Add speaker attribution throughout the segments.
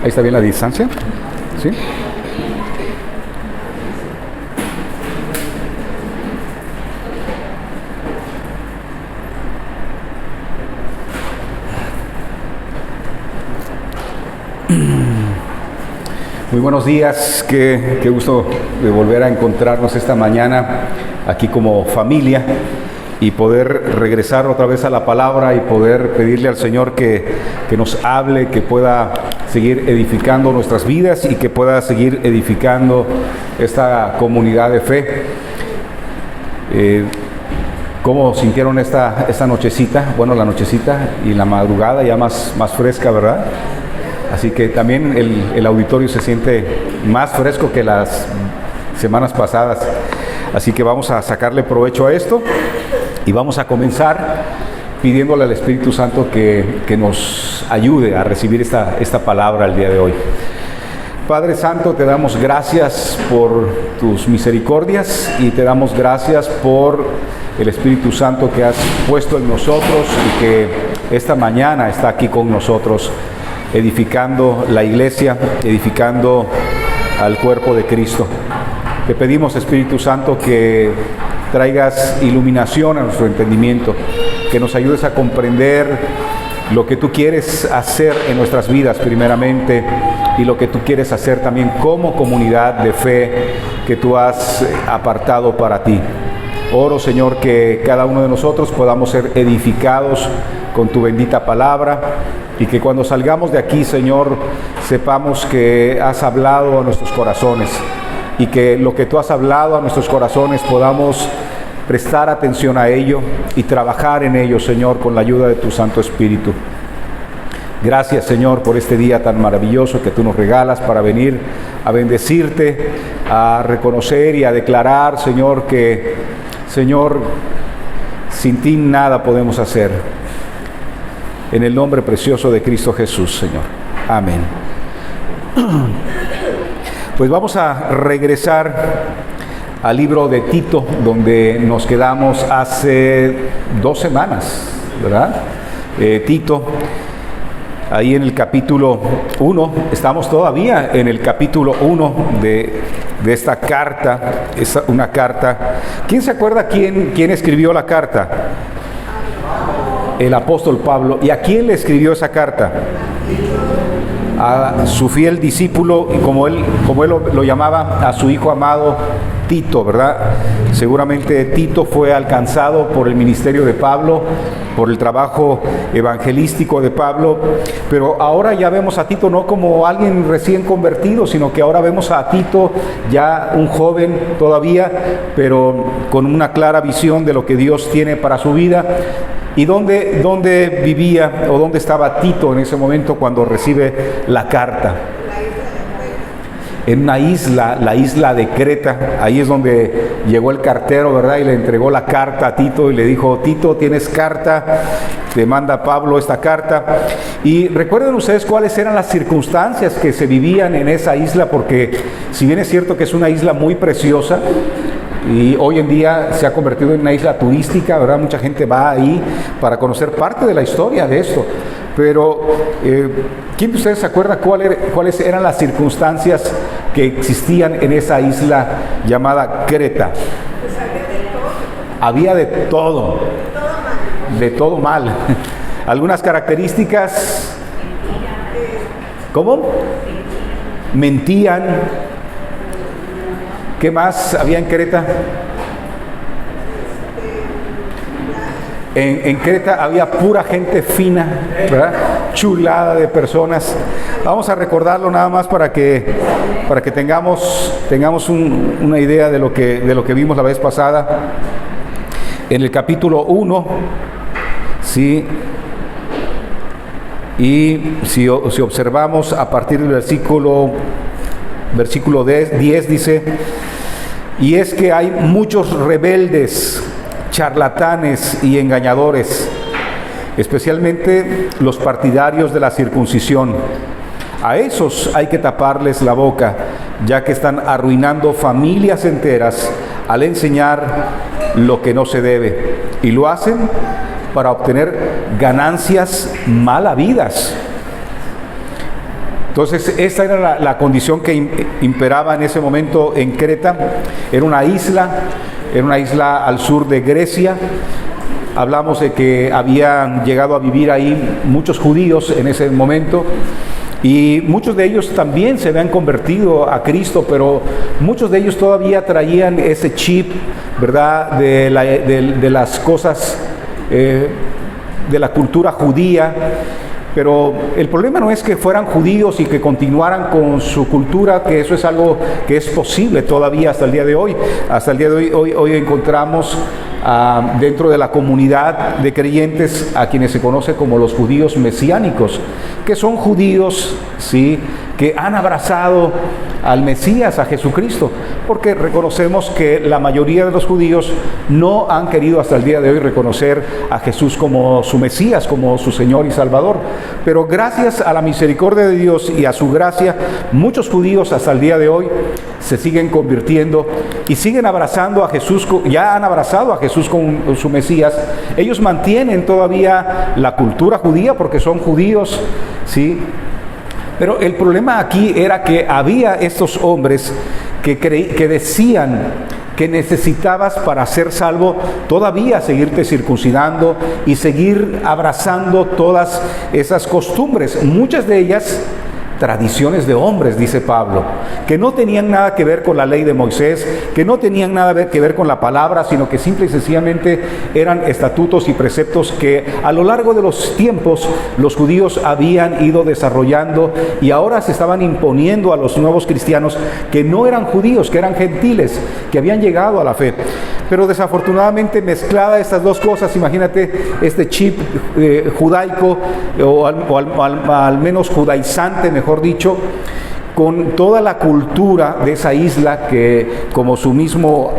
Speaker 1: Ahí está bien la distancia. ¿Sí? Muy buenos días, qué gusto de volver a encontrarnos esta mañana aquí como familia y poder regresar otra vez a la palabra y poder pedirle al Señor que nos hable, que pueda seguir edificando nuestras vidas y que pueda seguir edificando esta comunidad de fe. ¿Cómo sintieron esta nochecita? Bueno, la nochecita y la madrugada ya más fresca, ¿verdad? Así que también el auditorio se siente más fresco que las semanas pasadas. Así que vamos a sacarle provecho a esto y vamos a comenzar pidiéndole al Espíritu Santo que nos ayude a recibir esta palabra el día de hoy. Padre Santo, te damos gracias por tus misericordias y te damos gracias por el Espíritu Santo que has puesto en nosotros y que esta mañana está aquí con nosotros, edificando la iglesia, edificando al cuerpo de Cristo. Te pedimos, Espíritu Santo, que traigas iluminación a nuestro entendimiento, que nos ayudes a comprender lo que tú quieres hacer en nuestras vidas primeramente y lo que tú quieres hacer también como comunidad de fe que tú has apartado para ti. Oro, Señor, que cada uno de nosotros podamos ser edificados con tu bendita palabra y que cuando salgamos de aquí, Señor, sepamos que has hablado a nuestros corazones y que lo que tú has hablado a nuestros corazones podamos prestar atención a ello y trabajar en ello, Señor, con la ayuda de tu Santo Espíritu. Gracias, Señor, por este día tan maravilloso que tú nos regalas para venir a bendecirte, a reconocer y a declarar, Señor, que, Señor, sin ti nada podemos hacer. En el nombre precioso de Cristo Jesús, Señor. Amén. Pues vamos a regresar al libro de Tito, donde nos quedamos hace 2 semanas, ¿verdad? Tito, ahí en el capítulo 1, estamos todavía en el capítulo 1 de esta carta, es una carta. ¿Quién se acuerda quién escribió la carta? El apóstol Pablo. ¿Y a quién le escribió esa carta? A su fiel discípulo, y como él lo llamaba, a su hijo amado Tito, ¿verdad? Seguramente Tito fue alcanzado por el ministerio de Pablo, por el trabajo evangelístico de Pablo, pero ahora ya vemos a Tito no como alguien recién convertido, sino que ahora vemos a Tito ya un joven todavía, pero con una clara visión de lo que Dios tiene para su vida. ¿Y dónde vivía o dónde estaba Tito en ese momento cuando recibe la carta? En una isla, la isla de Creta. Ahí es donde llegó el cartero, ¿verdad? Y le entregó la carta a Tito y le dijo: Tito, tienes carta, te manda Pablo esta carta. Y recuerden ustedes cuáles eran las circunstancias que se vivían en esa isla, porque si bien es cierto que es una isla muy preciosa, y hoy en día se ha convertido en una isla turística, ¿verdad? Mucha gente va ahí para conocer parte de la historia de esto. Pero, ¿quién de ustedes se acuerda cuáles eran las circunstancias que existían en esa isla llamada Creta?
Speaker 2: Pues
Speaker 1: había de todo. De todo mal. Algunas características. ¿Cómo? Mentían. ¿Qué más había en Creta? En Creta había pura gente fina, ¿verdad? Chulada de personas. Vamos a recordarlo nada más para que tengamos una idea de lo que vimos la vez pasada. En el capítulo 1, ¿sí? Y si observamos a partir del versículo 10 dice: y es que hay muchos rebeldes, charlatanes y engañadores, especialmente los partidarios de la circuncisión. A esos hay que taparles la boca, ya que están arruinando familias enteras al enseñar lo que no se debe, y lo hacen para obtener ganancias mal habidas. Entonces, esta era la condición que imperaba en ese momento en Creta. Era una isla al sur de Grecia. Hablamos de que habían llegado a vivir ahí muchos judíos en ese momento, y muchos de ellos también se habían convertido a Cristo, pero muchos de ellos todavía traían ese chip, ¿verdad?, de las cosas, de la cultura judía. Pero el problema no es que fueran judíos y que continuaran con su cultura, que eso es algo que es posible todavía hasta el día de hoy. Hasta el día de hoy encontramos dentro de la comunidad de creyentes a quienes se conoce como los judíos mesiánicos, que son judíos, ¿sí?, que han abrazado al Mesías, a Jesucristo, porque reconocemos que la mayoría de los judíos no han querido hasta el día de hoy reconocer a Jesús como su Mesías, como su Señor y Salvador. Pero gracias a la misericordia de Dios y a su gracia, muchos judíos hasta el día de hoy se siguen convirtiendo y siguen abrazando a Jesús, ya han abrazado a Jesús como su Mesías. Ellos mantienen todavía la cultura judía porque son judíos, ¿sí? Pero el problema aquí era que había estos hombres que decían que necesitabas, para ser salvo, todavía seguirte circuncidando y seguir abrazando todas esas costumbres, muchas de ellas tradiciones de hombres, dice Pablo, que no tenían nada que ver con la ley de Moisés, que no tenían nada que ver con la palabra, sino que simple y sencillamente eran estatutos y preceptos que a lo largo de los tiempos los judíos habían ido desarrollando y ahora se estaban imponiendo a los nuevos cristianos que no eran judíos, que eran gentiles, que habían llegado a la fe. Pero desafortunadamente mezclada estas dos cosas, imagínate este chip judaico o al menos judaizante, mejor dicho, con toda la cultura de esa isla que, como su mismo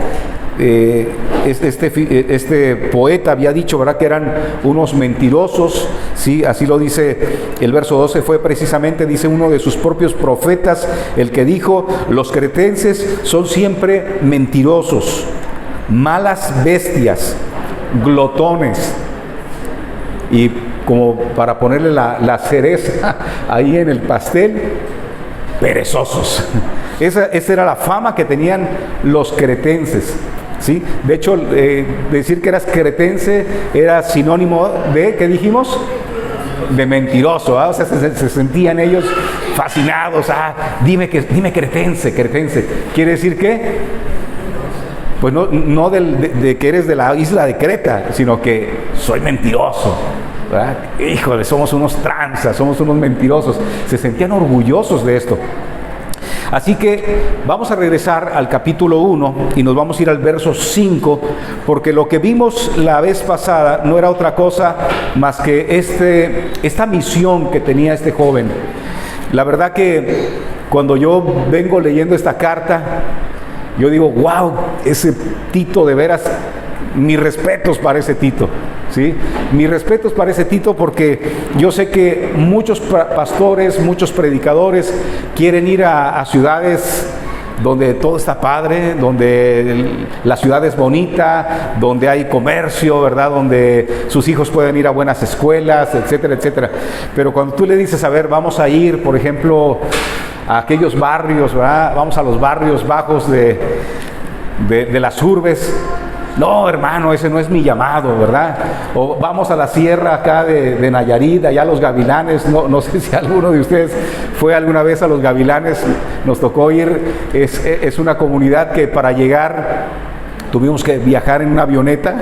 Speaker 1: este poeta había dicho, ¿verdad?, que eran unos mentirosos, ¿sí? Así lo dice el verso 12, fue precisamente, dice uno de sus propios profetas, el que dijo: los cretenses son siempre mentirosos, malas bestias, glotones. Y como para ponerle la cereza ahí en el pastel, perezosos. Esa era la fama que tenían los cretenses, ¿sí? De hecho, decir que eras cretense era sinónimo de, ¿qué dijimos?, de mentiroso, ¿eh? O sea, se sentían ellos fascinados. Dime cretense. ¿Quiere decir qué? Pues no de que eres de la isla de Creta, sino que soy mentiroso, ¿verdad? Híjole, somos unos tranzas, somos unos mentirosos. Se sentían orgullosos de esto. Así que vamos a regresar al capítulo 1 y nos vamos a ir al verso 5, porque lo que vimos la vez pasada no era otra cosa más que esta misión que tenía este joven. La verdad que cuando yo vengo leyendo esta carta, yo digo: wow, ese Tito, de veras, mis respetos para ese Tito, ¿sí? Mis respetos para ese Tito, porque yo sé que muchos pastores, muchos predicadores quieren ir a ciudades donde todo está padre, donde la ciudad es bonita, donde hay comercio, ¿verdad?, donde sus hijos pueden ir a buenas escuelas, etcétera, etcétera. Pero cuando tú le dices: a ver, vamos a ir, por ejemplo, a aquellos barrios, ¿verdad?, vamos a los barrios bajos de las urbes. No, hermano, ese no es mi llamado, ¿verdad? O vamos a la sierra acá de Nayarit, allá a los Gavilanes. No sé si alguno de ustedes fue alguna vez a los Gavilanes. Nos tocó ir. Es una comunidad que para llegar tuvimos que viajar en una avioneta.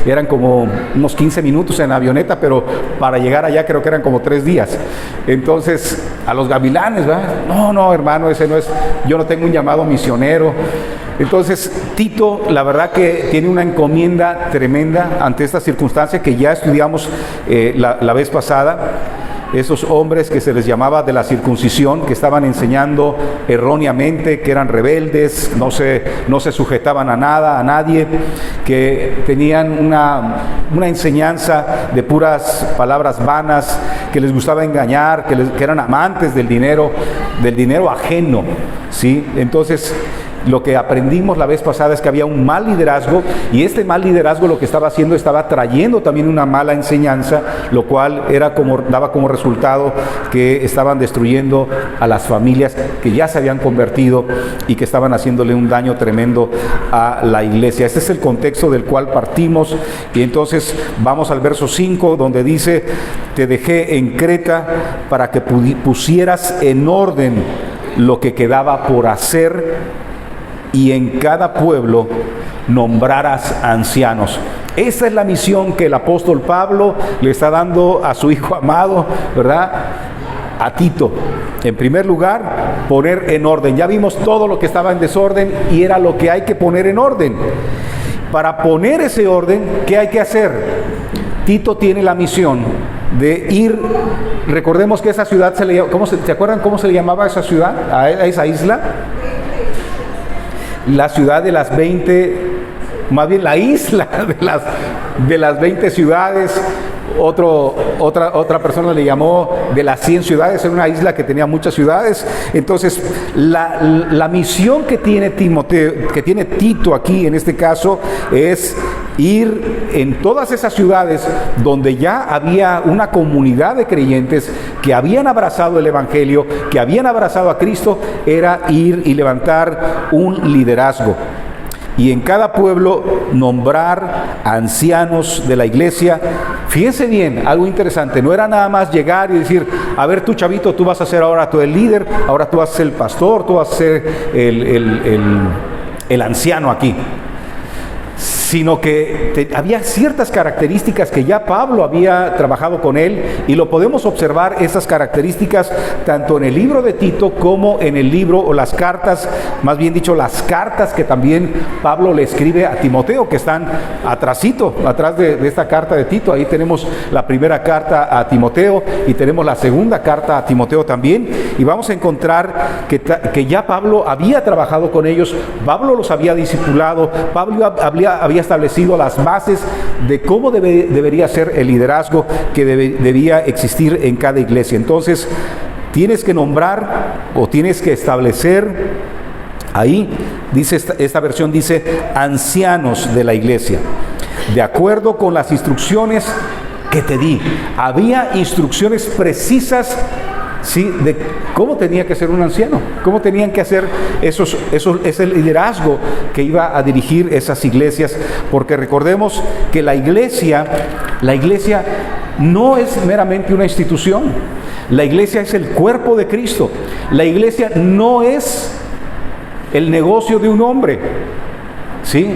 Speaker 1: Eran como unos 15 minutos en avioneta, pero para llegar allá creo que eran como 3 días. Entonces, a los Gavilanes, ¿verdad? No, hermano, ese no es. Yo no tengo un llamado misionero. Entonces, Tito, la verdad que tiene una encomienda tremenda ante esta circunstancia que ya estudiamos la vez pasada. Esos hombres que se les llamaba de la circuncisión, que estaban enseñando erróneamente, que eran rebeldes, no se sujetaban a nada, a nadie, que tenían una enseñanza de puras palabras vanas, que les gustaba engañar, que eran amantes del dinero ajeno, ¿sí? Entonces, lo que aprendimos la vez pasada es que había un mal liderazgo, y este mal liderazgo lo que estaba haciendo, estaba trayendo también una mala enseñanza, lo cual daba como resultado que estaban destruyendo a las familias que ya se habían convertido y que estaban haciéndole un daño tremendo a la iglesia. Este es el contexto del cual partimos, y entonces vamos al verso 5, donde dice: te dejé en Creta para que pusieras en orden lo que quedaba por hacer, y en cada pueblo nombraras ancianos. Esa es la misión que el apóstol Pablo le está dando a su hijo amado, ¿verdad?, a Tito. En primer lugar, poner en orden. Ya vimos todo lo que estaba en desorden y era lo que hay que poner en orden. Para poner ese orden, ¿qué hay que hacer? Tito tiene la misión de ir. Recordemos que esa ciudad ¿se acuerdan cómo se le llamaba esa ciudad, a esa isla? La ciudad de las 20, más bien la isla de las 20 ciudades. Otra persona le llamó de las 100 ciudades, era una isla que tenía muchas ciudades. Entonces, la misión que tiene Tito aquí, en este caso, es ir en todas esas ciudades donde ya había una comunidad de creyentes que habían abrazado el Evangelio, que habían abrazado a Cristo, era ir y levantar un liderazgo. Y en cada pueblo nombrar ancianos de la iglesia. Fíjense bien, algo interesante, no era nada más llegar y decir: a ver, tú chavito, tú vas a ser ahora tú el líder, ahora tú vas a ser el pastor, tú vas a ser el anciano aquí. Sino que había ciertas características que ya Pablo había trabajado con él, y lo podemos observar, esas características, tanto en el libro de Tito como en el libro, o las cartas, más bien dicho, las cartas que también Pablo le escribe a Timoteo, que están atrás de esta carta de Tito. Ahí tenemos la primera carta a Timoteo y tenemos la segunda carta a Timoteo también, y vamos a encontrar que ya Pablo había trabajado con ellos, Pablo los había discipulado, Pablo había establecido las bases de cómo debería ser el liderazgo que debía existir en cada iglesia. Entonces, tienes que nombrar, o tienes que establecer, ahí dice esta versión, dice ancianos de la iglesia, de acuerdo con las instrucciones que te di. Había instrucciones precisas, ¿sí?, de cómo tenía que ser un anciano, cómo tenían que hacer ese liderazgo que iba a dirigir esas iglesias, porque recordemos que la iglesia no es meramente una institución. La iglesia es el cuerpo de Cristo. La iglesia no es el negocio de un hombre, ¿sí?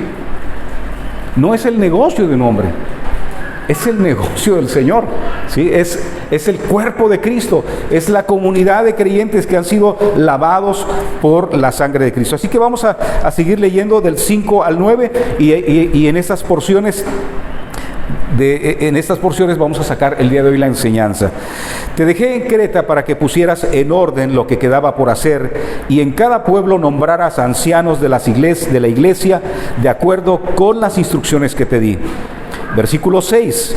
Speaker 1: No es el negocio de un hombre. Es el negocio del Señor, ¿sí? Es el cuerpo de Cristo, es la comunidad de creyentes que han sido lavados por la sangre de Cristo. Así que vamos a seguir leyendo del 5 al 9, y en estas porciones vamos a sacar el día de hoy la enseñanza. Te dejé en Creta para que pusieras en orden lo que quedaba por hacer, y en cada pueblo nombraras ancianos de la iglesia de acuerdo con las instrucciones que te di. Versículo 6.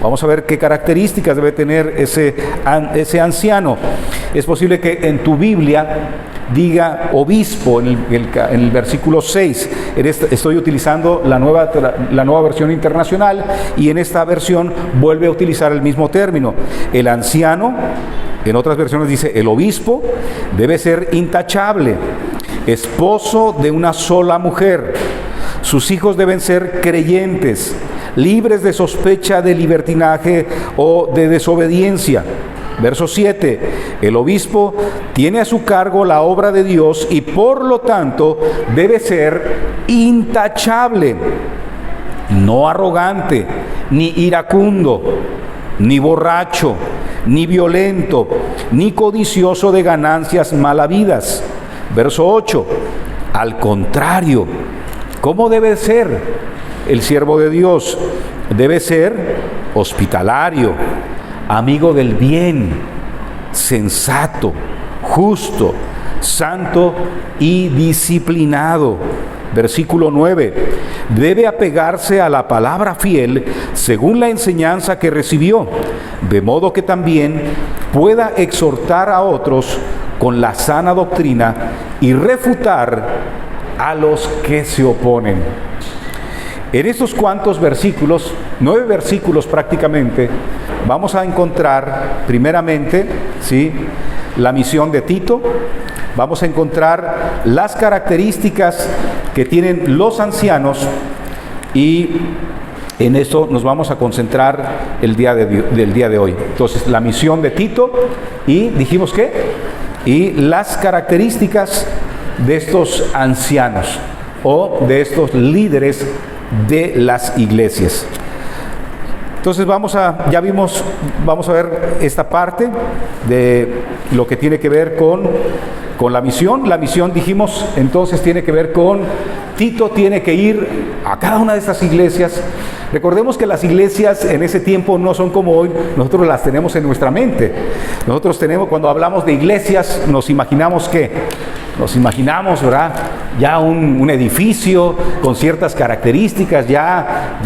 Speaker 1: Vamos a ver qué características debe tener ese anciano. Es posible que en tu Biblia diga obispo en el versículo 6. Estoy utilizando la nueva versión internacional, y en esta versión vuelve a utilizar el mismo término. El anciano, en otras versiones dice el obispo, debe ser intachable, esposo de una sola mujer. Sus hijos deben ser creyentes, libres de sospecha de libertinaje o de desobediencia. Verso 7. El obispo tiene a su cargo la obra de Dios y por lo tanto debe ser intachable, no arrogante, ni iracundo, ni borracho, ni violento, ni codicioso de ganancias mal habidas. Verso 8. Al contrario, ¿cómo debe ser el siervo de Dios? Debe ser hospitalario, amigo del bien, sensato, justo, santo y disciplinado. Versículo 9. Debe apegarse a la palabra fiel según la enseñanza que recibió, de modo que también pueda exhortar a otros con la sana doctrina y refutar a los que se oponen. En estos cuantos versículos, 9 versículos prácticamente, vamos a encontrar primeramente, ¿sí?, la misión de Tito. Vamos a encontrar las características que tienen los ancianos y en eso nos vamos a concentrar del día de hoy. Entonces, la misión de Tito y dijimos que y las características de estos ancianos o de estos líderes de las iglesias. Entonces vamos a ver esta parte de lo que tiene que ver con la misión. La misión, dijimos, entonces tiene que ver con Tito tiene que ir a cada una de estas iglesias. Recordemos que las iglesias en ese tiempo no son como hoy, nosotros las tenemos en nuestra mente. Nosotros tenemos, cuando hablamos de iglesias, nos imaginamos que ¿verdad?, ya un edificio con ciertas características, ya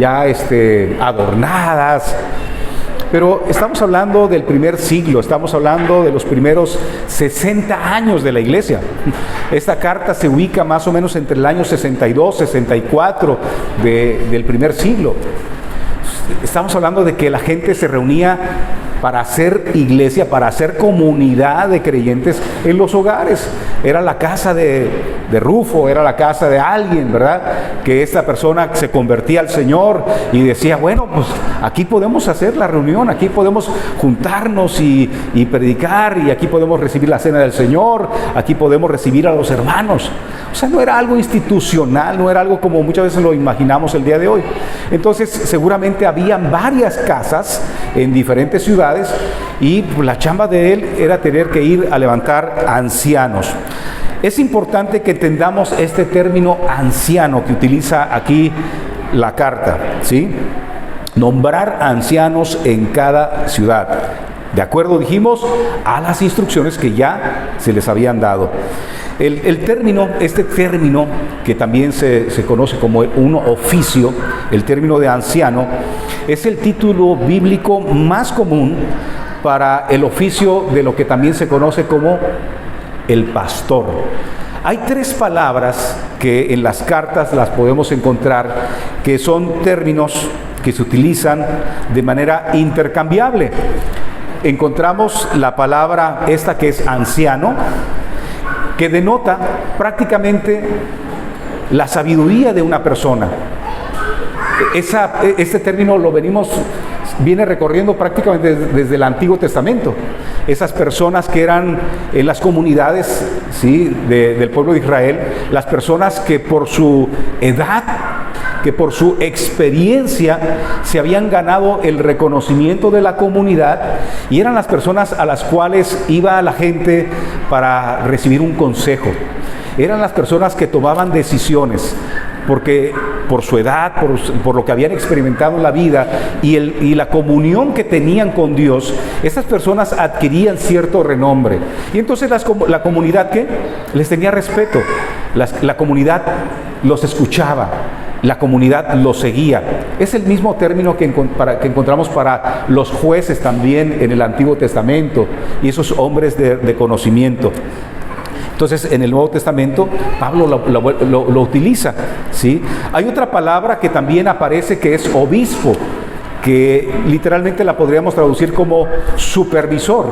Speaker 1: adornadas. Pero estamos hablando del primer siglo, estamos hablando de los primeros 60 años de la iglesia. Esta carta se ubica más o menos entre el año 62, 64 del primer siglo. Estamos hablando de que la gente se reunía para hacer iglesia, para hacer comunidad de creyentes en los hogares. Era la casa de Rufo, era la casa de alguien, ¿verdad?, que esta persona se convertía al Señor y decía, bueno, pues aquí podemos hacer la reunión, aquí podemos juntarnos y predicar, y aquí podemos recibir la cena del Señor, aquí podemos recibir a los hermanos. O sea, no era algo institucional, no era algo como muchas veces lo imaginamos el día de hoy. Entonces, seguramente habían varias casas en diferentes ciudades y la chamba de él era tener que ir a levantar ancianos. Es importante que entendamos este término anciano que utiliza aquí la carta, ¿sí? Nombrar ancianos en cada ciudad. De acuerdo, dijimos, a las instrucciones que ya se les habían dado. Este término, que también se conoce como un oficio, el término de anciano, es el título bíblico más común para el oficio de lo que también se conoce como el pastor. Hay 3 palabras que en las cartas las podemos encontrar, que son términos que se utilizan de manera intercambiable. Encontramos la palabra esta que es anciano, que denota prácticamente la sabiduría de una persona. Este término viene recorriendo prácticamente desde el Antiguo Testamento. Esas personas que eran en las comunidades, ¿sí?, del pueblo de Israel, las personas que por su edad, que por su experiencia se habían ganado el reconocimiento de la comunidad, y eran las personas a las cuales iba la gente para recibir un consejo. Eran las personas que tomaban decisiones, porque por su edad, por lo que habían experimentado en la vida y la comunión que tenían con Dios, estas personas adquirían cierto renombre. Y entonces la comunidad, ¿qué?, les tenía respeto. La comunidad los escuchaba, la comunidad los seguía. Es el mismo término que encontramos para los jueces también en el Antiguo Testamento, y esos hombres de conocimiento. Entonces, en el Nuevo Testamento, Pablo lo utiliza, ¿sí? Hay otra palabra que también aparece, que es obispo, que literalmente la podríamos traducir como supervisor.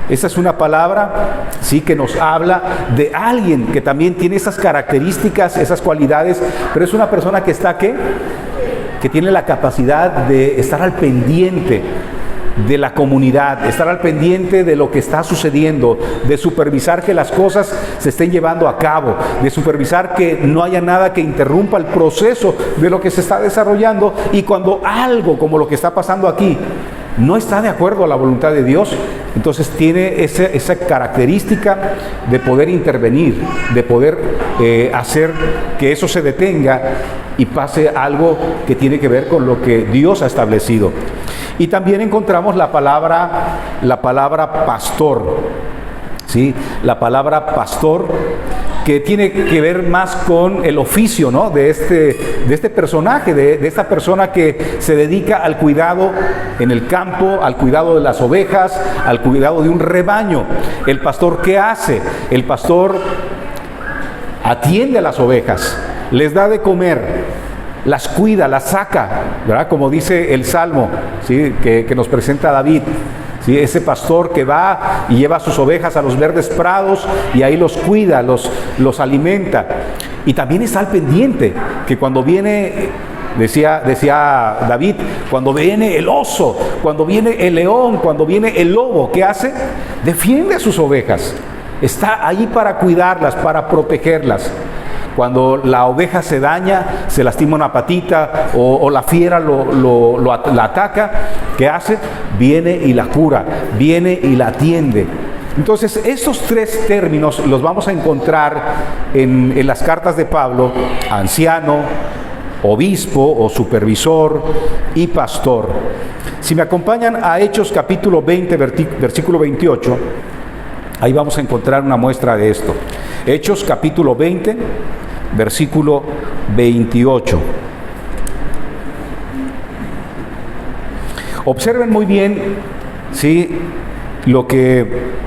Speaker 1: Esa es una palabra, sí, que nos habla de alguien que también tiene esas características, esas cualidades, pero es una persona que está, ¿qué?, que tiene la capacidad de estar al pendiente de la comunidad, estar al pendiente de lo que está sucediendo, de supervisar que las cosas se estén llevando a cabo, de supervisar que no haya nada que interrumpa el proceso de lo que se está desarrollando, y cuando algo como lo que está pasando aquí no está de acuerdo a la voluntad de Dios, entonces tiene esa característica de poder intervenir, de poder hacer que eso se detenga y pase algo que tiene que ver con lo que Dios ha establecido. Y también encontramos la palabra pastor, ¿sí? La palabra pastor, que tiene que ver más con el oficio, ¿no?, de este personaje, de esta persona que se dedica al cuidado en el campo, al cuidado de las ovejas, al cuidado de un rebaño. El pastor, ¿qué hace? El pastor atiende a las ovejas, les da de comer, las cuida, las saca, ¿verdad? Como dice el Salmo, ¿sí? que nos presenta David. ¿Sí? Ese pastor que va y lleva a sus ovejas a los verdes prados y ahí los cuida, los alimenta. Y también está al pendiente, que cuando viene, decía David, cuando viene el oso, cuando viene el león, cuando viene el lobo, ¿qué hace? Defiende a sus ovejas. Está ahí para cuidarlas, para protegerlas. Cuando la oveja se daña, se lastima una patita o la fiera la ataca, ¿qué hace? Viene y la cura, viene y la atiende. Entonces, estos tres términos los vamos a encontrar en las cartas de Pablo: anciano, obispo o supervisor y pastor. Si me acompañan a Hechos capítulo 20, versículo 28, ahí vamos a encontrar una muestra de esto. Hechos capítulo 20, versículo 28. Observen muy bien, ¿sí?, lo que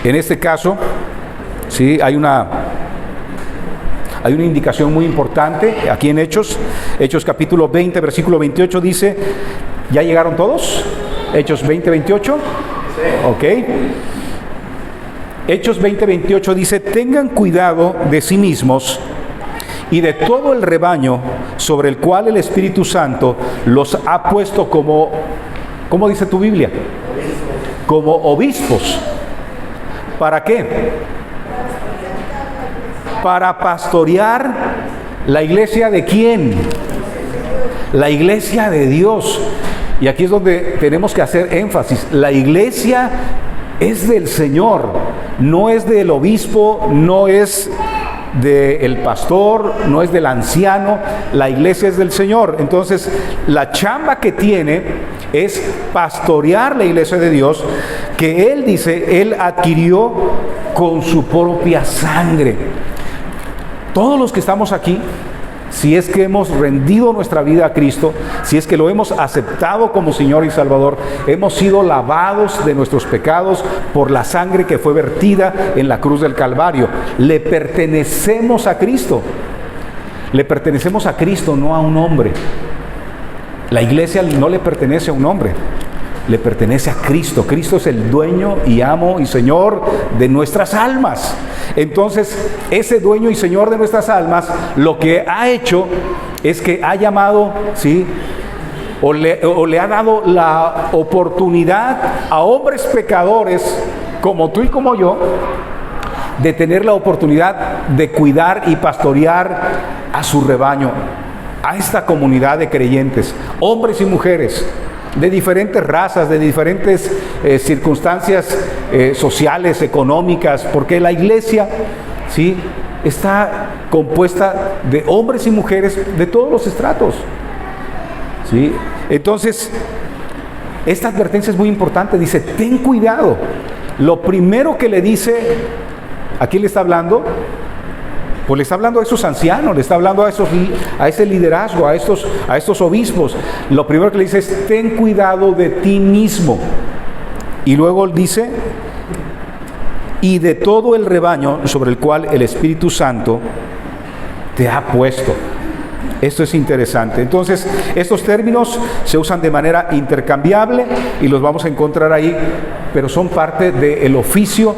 Speaker 1: en este caso, ¿sí?, hay una indicación muy importante aquí en Hechos capítulo 20, versículo 28 dice, ¿ya llegaron todos? Hechos 20, 28. Ok. Hechos 20, 28 dice, tengan cuidado de sí mismos y de todo el rebaño sobre el cual el Espíritu Santo los ha puesto como, ¿cómo dice tu Biblia? Como obispos. ¿Para qué? Para pastorear la iglesia de ¿quién? La iglesia de Dios. Y aquí es donde tenemos que hacer énfasis. La iglesia es del Señor, no es del obispo, no es del pastor, no es del anciano. La iglesia es del Señor. Entonces, la chamba que tiene es pastorear la iglesia de Dios, que Él dice, Él adquirió con su propia sangre. Todos los que estamos aquí, si es que hemos rendido nuestra vida a Cristo, si es que lo hemos aceptado como Señor y Salvador, hemos sido lavados de nuestros pecados por la sangre que fue vertida en la cruz del Calvario. Le pertenecemos a Cristo. Le pertenecemos a Cristo, no a un hombre. La iglesia no le pertenece a un hombre, le pertenece a Cristo. Cristo es el dueño y amo y Señor de nuestras almas. Entonces, ese dueño y Señor de nuestras almas, lo que ha hecho es que ha llamado, ¿sí?, o le ha dado la oportunidad a hombres pecadores como tú y como yo, de tener la oportunidad de cuidar y pastorear a su rebaño, a esta comunidad de creyentes, hombres y mujeres de diferentes razas, de diferentes circunstancias sociales, económicas, porque la iglesia, ¿sí?, está compuesta de hombres y mujeres de todos los estratos, ¿sí? Entonces, esta advertencia es muy importante. Dice, ten cuidado. Lo primero que le dice, ¿a quién le está hablando? Pues le está hablando a esos ancianos, le está hablando a ese liderazgo, a estos obispos. Lo primero que le dice es, ten cuidado de ti mismo. Y luego dice, y de todo el rebaño sobre el cual el Espíritu Santo te ha puesto. Esto es interesante. Entonces, estos términos se usan de manera intercambiable y los vamos a encontrar ahí, pero son parte del oficio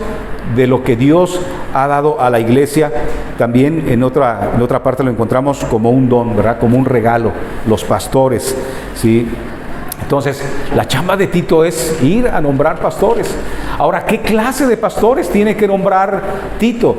Speaker 1: de lo que Dios ha dado a la iglesia. También en otra parte lo encontramos como un don, ¿verdad?, como un regalo, los pastores, ¿sí? Entonces, la chamba de Tito es ir a nombrar pastores. Ahora, ¿qué clase de pastores tiene que nombrar Tito?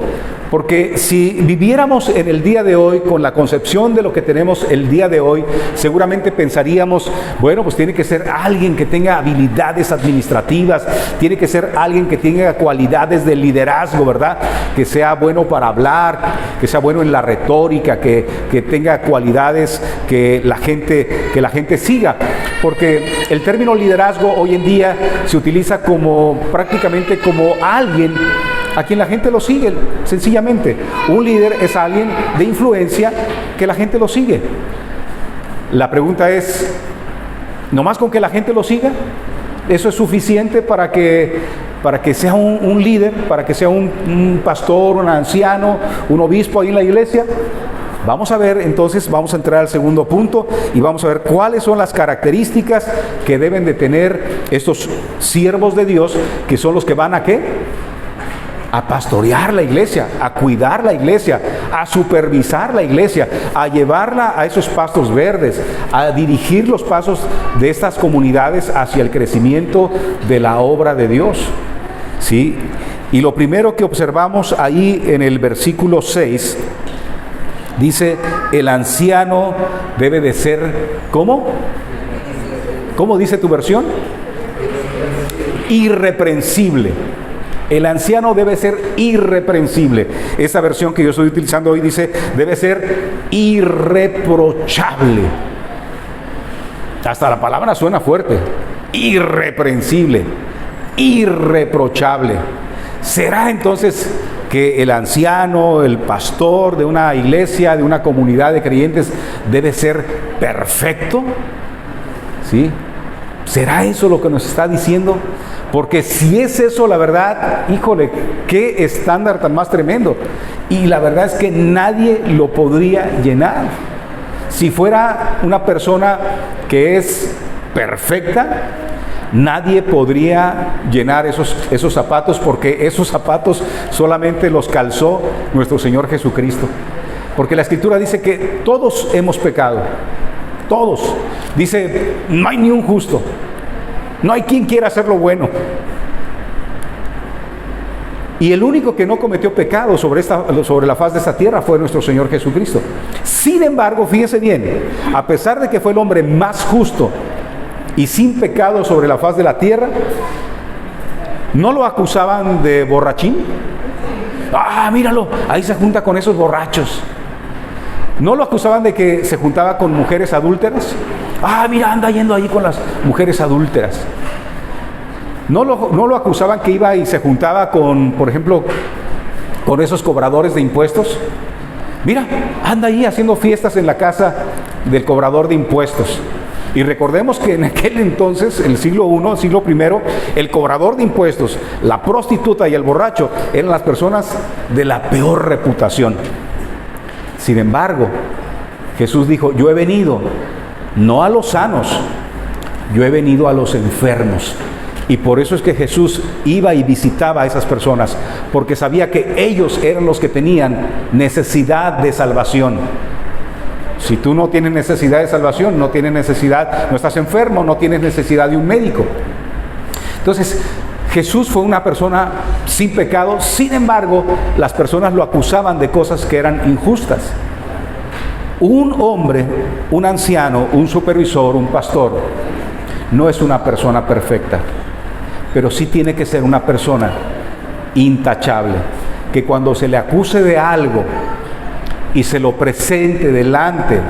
Speaker 1: Porque si viviéramos en el día de hoy con la concepción de lo que tenemos el día de hoy, seguramente pensaríamos, bueno, pues tiene que ser alguien que tenga habilidades administrativas, tiene que ser alguien que tenga cualidades de liderazgo, ¿verdad? Que sea bueno para hablar, que sea bueno en la retórica, que tenga cualidades que la gente siga. Porque el término liderazgo hoy en día se utiliza prácticamente como alguien a quien la gente lo sigue, sencillamente. Un líder es alguien de influencia que la gente lo sigue. La pregunta es, ¿nomás con que la gente lo siga? ¿Eso es suficiente para que para que sea un líder, para que sea un pastor, un anciano, un obispo ahí en la iglesia? Vamos a ver, entonces, vamos a entrar al segundo punto y vamos a ver cuáles son las características que deben de tener estos siervos de Dios, que son los que van a ¿qué? A pastorear la iglesia, a cuidar la iglesia, a supervisar la iglesia, a llevarla a esos pastos verdes, a dirigir los pasos de estas comunidades hacia el crecimiento de la obra de Dios. ¿Sí? Y lo primero que observamos ahí en el versículo 6, dice, el anciano debe de ser, ¿cómo? ¿Cómo dice tu versión? Irreprensible. El anciano debe ser irreprensible. Esta versión que yo estoy utilizando hoy dice, debe ser irreprochable. Hasta la palabra suena fuerte. Irreprensible, irreprochable. ¿Será entonces que el anciano, el pastor de una iglesia, de una comunidad de creyentes, debe ser perfecto? ¿Sí? ¿Será eso lo que nos está diciendo? Porque si es eso, la verdad, híjole, qué estándar tan más tremendo. Y la verdad es que nadie lo podría llenar. Si fuera una persona que es perfecta, nadie podría llenar esos zapatos, porque esos zapatos solamente los calzó nuestro Señor Jesucristo. Porque la Escritura dice que todos hemos pecado. Todos. Dice, no hay ni un justo. No hay quien quiera hacer lo bueno. Y el único que no cometió pecado sobre la faz de esta tierra fue nuestro Señor Jesucristo. Sin embargo, fíjense bien, a pesar de que fue el hombre más justo y sin pecado sobre la faz de la tierra, ¿no lo acusaban de borrachín? Ah, míralo, ahí se junta con esos borrachos. ¿No lo acusaban de que se juntaba con mujeres adúlteras? Ah, mira, anda yendo ahí con las mujeres adúlteras. ¿No lo acusaban que iba y se juntaba con, por ejemplo, con esos cobradores de impuestos? Mira, anda ahí haciendo fiestas en la casa del cobrador de impuestos. Y recordemos que en aquel entonces, el siglo I, el cobrador de impuestos, la prostituta y el borracho eran las personas de la peor reputación. Sin embargo, Jesús dijo, yo he venido no a los sanos, yo he venido a los enfermos. Y por eso es que Jesús iba y visitaba a esas personas, porque sabía que ellos eran los que tenían necesidad de salvación. Si tú no tienes necesidad de salvación, no estás enfermo, no tienes necesidad de un médico. Entonces, Jesús fue una persona sin pecado, sin embargo, las personas lo acusaban de cosas que eran injustas. Un hombre, un anciano, un supervisor, un pastor, no es una persona perfecta, pero sí tiene que ser una persona intachable, que cuando se le acuse de algo y se lo presente delante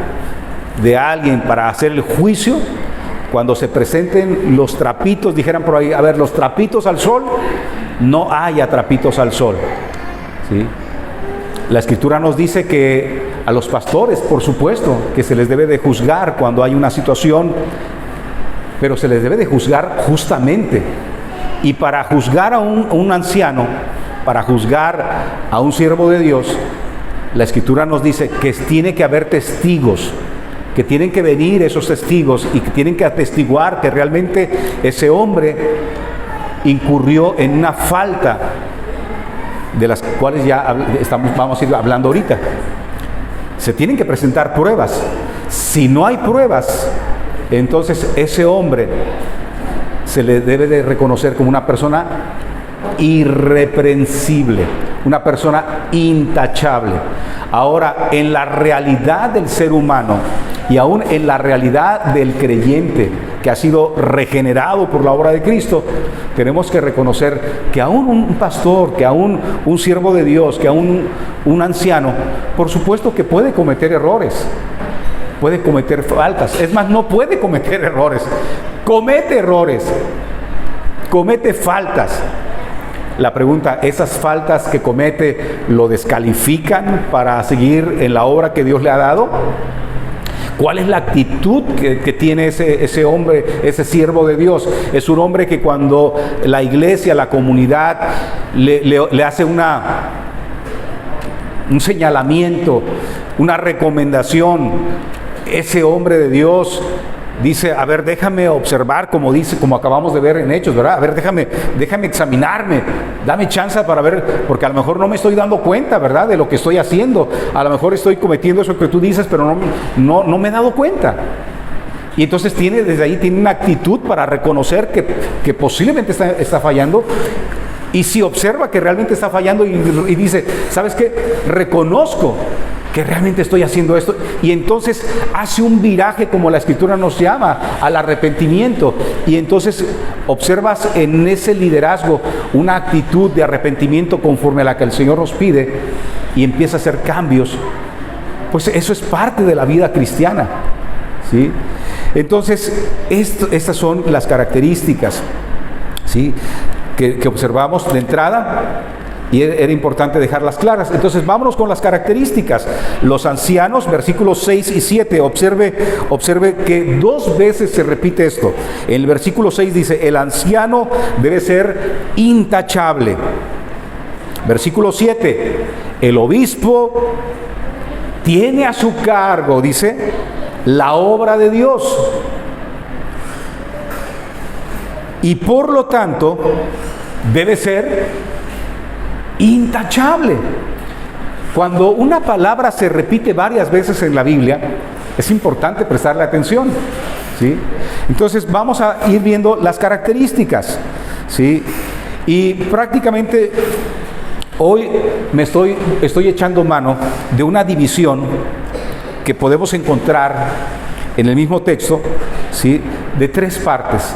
Speaker 1: de alguien para hacer el juicio, cuando se presenten los trapitos, dijeran por ahí, a ver, los trapitos al sol, no haya trapitos al sol. ¿Sí? La Escritura nos dice que a los pastores, por supuesto, que se les debe de juzgar cuando hay una situación, pero se les debe de juzgar justamente. Y para juzgar a un anciano, para juzgar a un siervo de Dios, la Escritura nos dice que tiene que haber testigos, que tienen que venir esos testigos y que tienen que atestiguar que realmente ese hombre incurrió en una falta de las cuales ya vamos a ir hablando ahorita. Se tienen que presentar pruebas. Si no hay pruebas, entonces ese hombre se le debe de reconocer como una persona irreprensible, una persona intachable. Ahora, en la realidad del ser humano y aún en la realidad del creyente que ha sido regenerado por la obra de Cristo, tenemos que reconocer que aún un pastor, que aún un siervo de Dios, que aún un anciano, por supuesto que puede cometer errores, puede cometer faltas. Es más, no puede cometer errores, comete errores, comete faltas. La pregunta, ¿esas faltas que comete lo descalifican para seguir en la obra que Dios le ha dado? ¿Cuál es la actitud que tiene ese hombre, ese siervo de Dios? Es un hombre que cuando la iglesia, la comunidad le hace un señalamiento, una recomendación, ese hombre de Dios dice: a ver, déjame observar, como acabamos de ver en Hechos, ¿verdad? A ver, déjame examinarme, dame chance para ver, porque a lo mejor no me estoy dando cuenta, ¿verdad?, de lo que estoy haciendo. A lo mejor estoy cometiendo eso que tú dices, pero no me he dado cuenta. Y entonces desde ahí tiene una actitud para reconocer que posiblemente está fallando. Y si observa que realmente está fallando y dice: ¿sabes qué? Reconozco que realmente estoy haciendo esto, y entonces hace un viraje, como la Escritura nos llama, al arrepentimiento. Y entonces observas en ese liderazgo una actitud de arrepentimiento conforme a la que el Señor nos pide, y empieza a hacer cambios. Pues eso es parte de la vida cristiana, ¿sí? Entonces estas son las características, ¿sí?, que observamos de entrada. Y era importante dejarlas claras. Entonces vámonos con las características. Los ancianos, versículos 6 y 7, observe que 2 veces se repite esto. En el versículo 6 dice: el anciano debe ser intachable. Versículo 7, el obispo tiene a su cargo, dice, la obra de Dios. Y por lo tanto, debe ser intachable. Cuando una palabra se repite varias veces en la Biblia, es importante prestarle atención, ¿sí? Entonces vamos a ir viendo las características, ¿sí? Y prácticamente hoy estoy echando mano de una división que podemos encontrar en el mismo texto, ¿sí?, de 3 partes.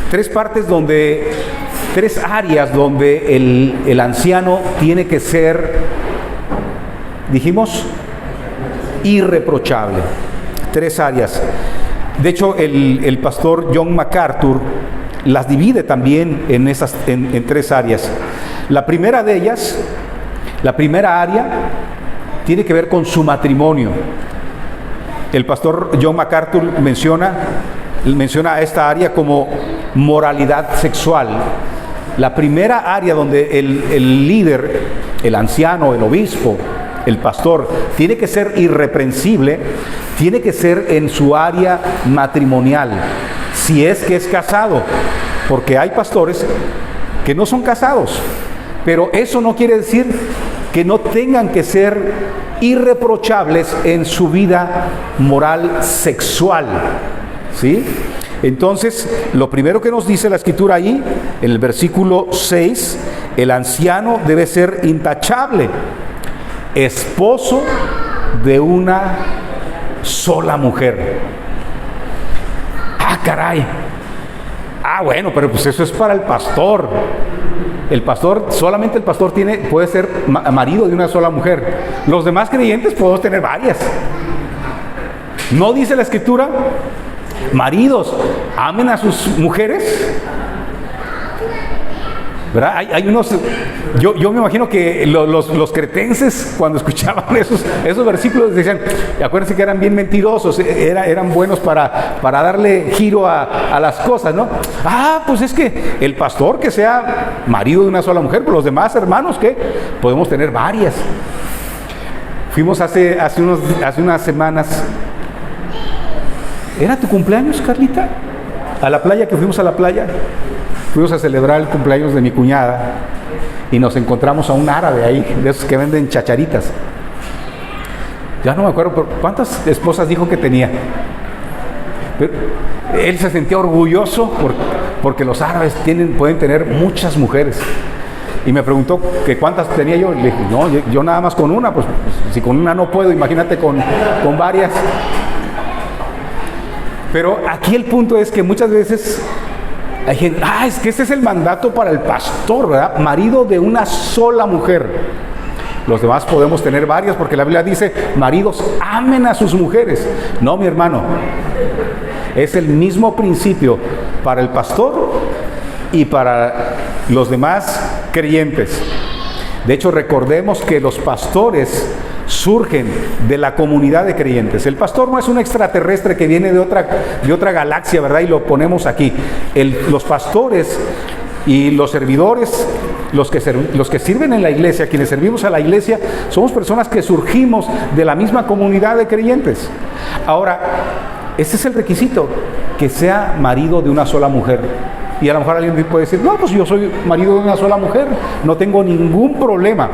Speaker 1: 3 partes donde 3 áreas donde el anciano tiene que ser, dijimos, irreprochable. 3 áreas. De hecho, el pastor John MacArthur las divide también en 3 áreas. La primera de ellas, la primera área, tiene que ver con su matrimonio. El pastor John MacArthur menciona a esta área como moralidad sexual. La primera área donde el líder, el anciano, el obispo, el pastor, tiene que ser irreprensible, tiene que ser en su área matrimonial, si es que es casado, porque hay pastores que no son casados, pero eso no quiere decir que no tengan que ser irreprochables en su vida moral sexual, ¿sí? Entonces, lo primero que nos dice la Escritura ahí, en el versículo 6, el anciano debe ser intachable, esposo de una sola mujer. Ah, caray. Ah, bueno, pero pues eso es para el pastor. Solamente el pastor puede ser marido de una sola mujer. Los demás creyentes podemos tener varias. ¿No dice la Escritura: maridos, amen a sus mujeres? ¿Verdad? Hay unos, yo me imagino que los cretenses, cuando escuchaban esos versículos, decían, acuérdense que eran bien mentirosos, eran buenos para darle giro a las cosas, ¿no? Ah, pues es que el pastor que sea marido de una sola mujer, pues los demás hermanos, ¿qué? Podemos tener varias. Fuimos hace unas semanas. ¿Era tu cumpleaños, Carlita? A la playa, que fuimos a la playa. Fuimos a celebrar el cumpleaños de mi cuñada y nos encontramos a un árabe ahí, de esos que venden chacharitas. Ya no me acuerdo, pero ¿cuántas esposas dijo que tenía? Pero él se sentía orgulloso porque los árabes pueden tener muchas mujeres. Y me preguntó que cuántas tenía yo. Le dije, no, yo nada más con una. Pues si con una no puedo, imagínate con varias. Pero aquí el punto es que muchas veces hay gente, es que ese es el mandato para el pastor, ¿verdad? Marido de una sola mujer. Los demás podemos tener varias, porque la Biblia dice, maridos, amen a sus mujeres. No, mi hermano, es el mismo principio para el pastor y para los demás creyentes. De hecho, recordemos que los pastores surgen de la comunidad de creyentes. El pastor no es un extraterrestre que viene de otra galaxia, ¿verdad? Y lo ponemos aquí. Los pastores y los servidores, los que sirven en la iglesia, quienes servimos a la iglesia, somos personas que surgimos de la misma comunidad de creyentes. Ahora, ese es el requisito, que sea marido de una sola mujer. Y a lo mejor alguien puede decir, no, pues yo soy marido de una sola mujer, no tengo ningún problema.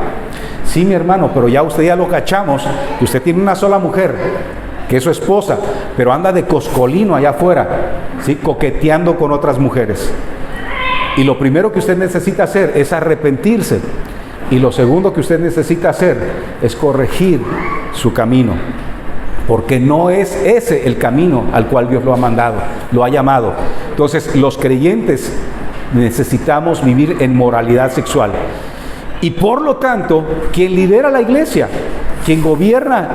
Speaker 1: Sí, mi hermano, pero usted ya lo cachamos, que usted tiene una sola mujer, que es su esposa, pero anda de coscolino allá afuera, ¿sí? Coqueteando con otras mujeres. Y lo primero que usted necesita hacer es arrepentirse. Y lo segundo que usted necesita hacer es corregir su camino. Porque no es ese el camino al cual Dios lo ha mandado, lo ha llamado. Entonces, los creyentes necesitamos vivir en moralidad sexual. Y por lo tanto, quien lidera la iglesia, quien gobierna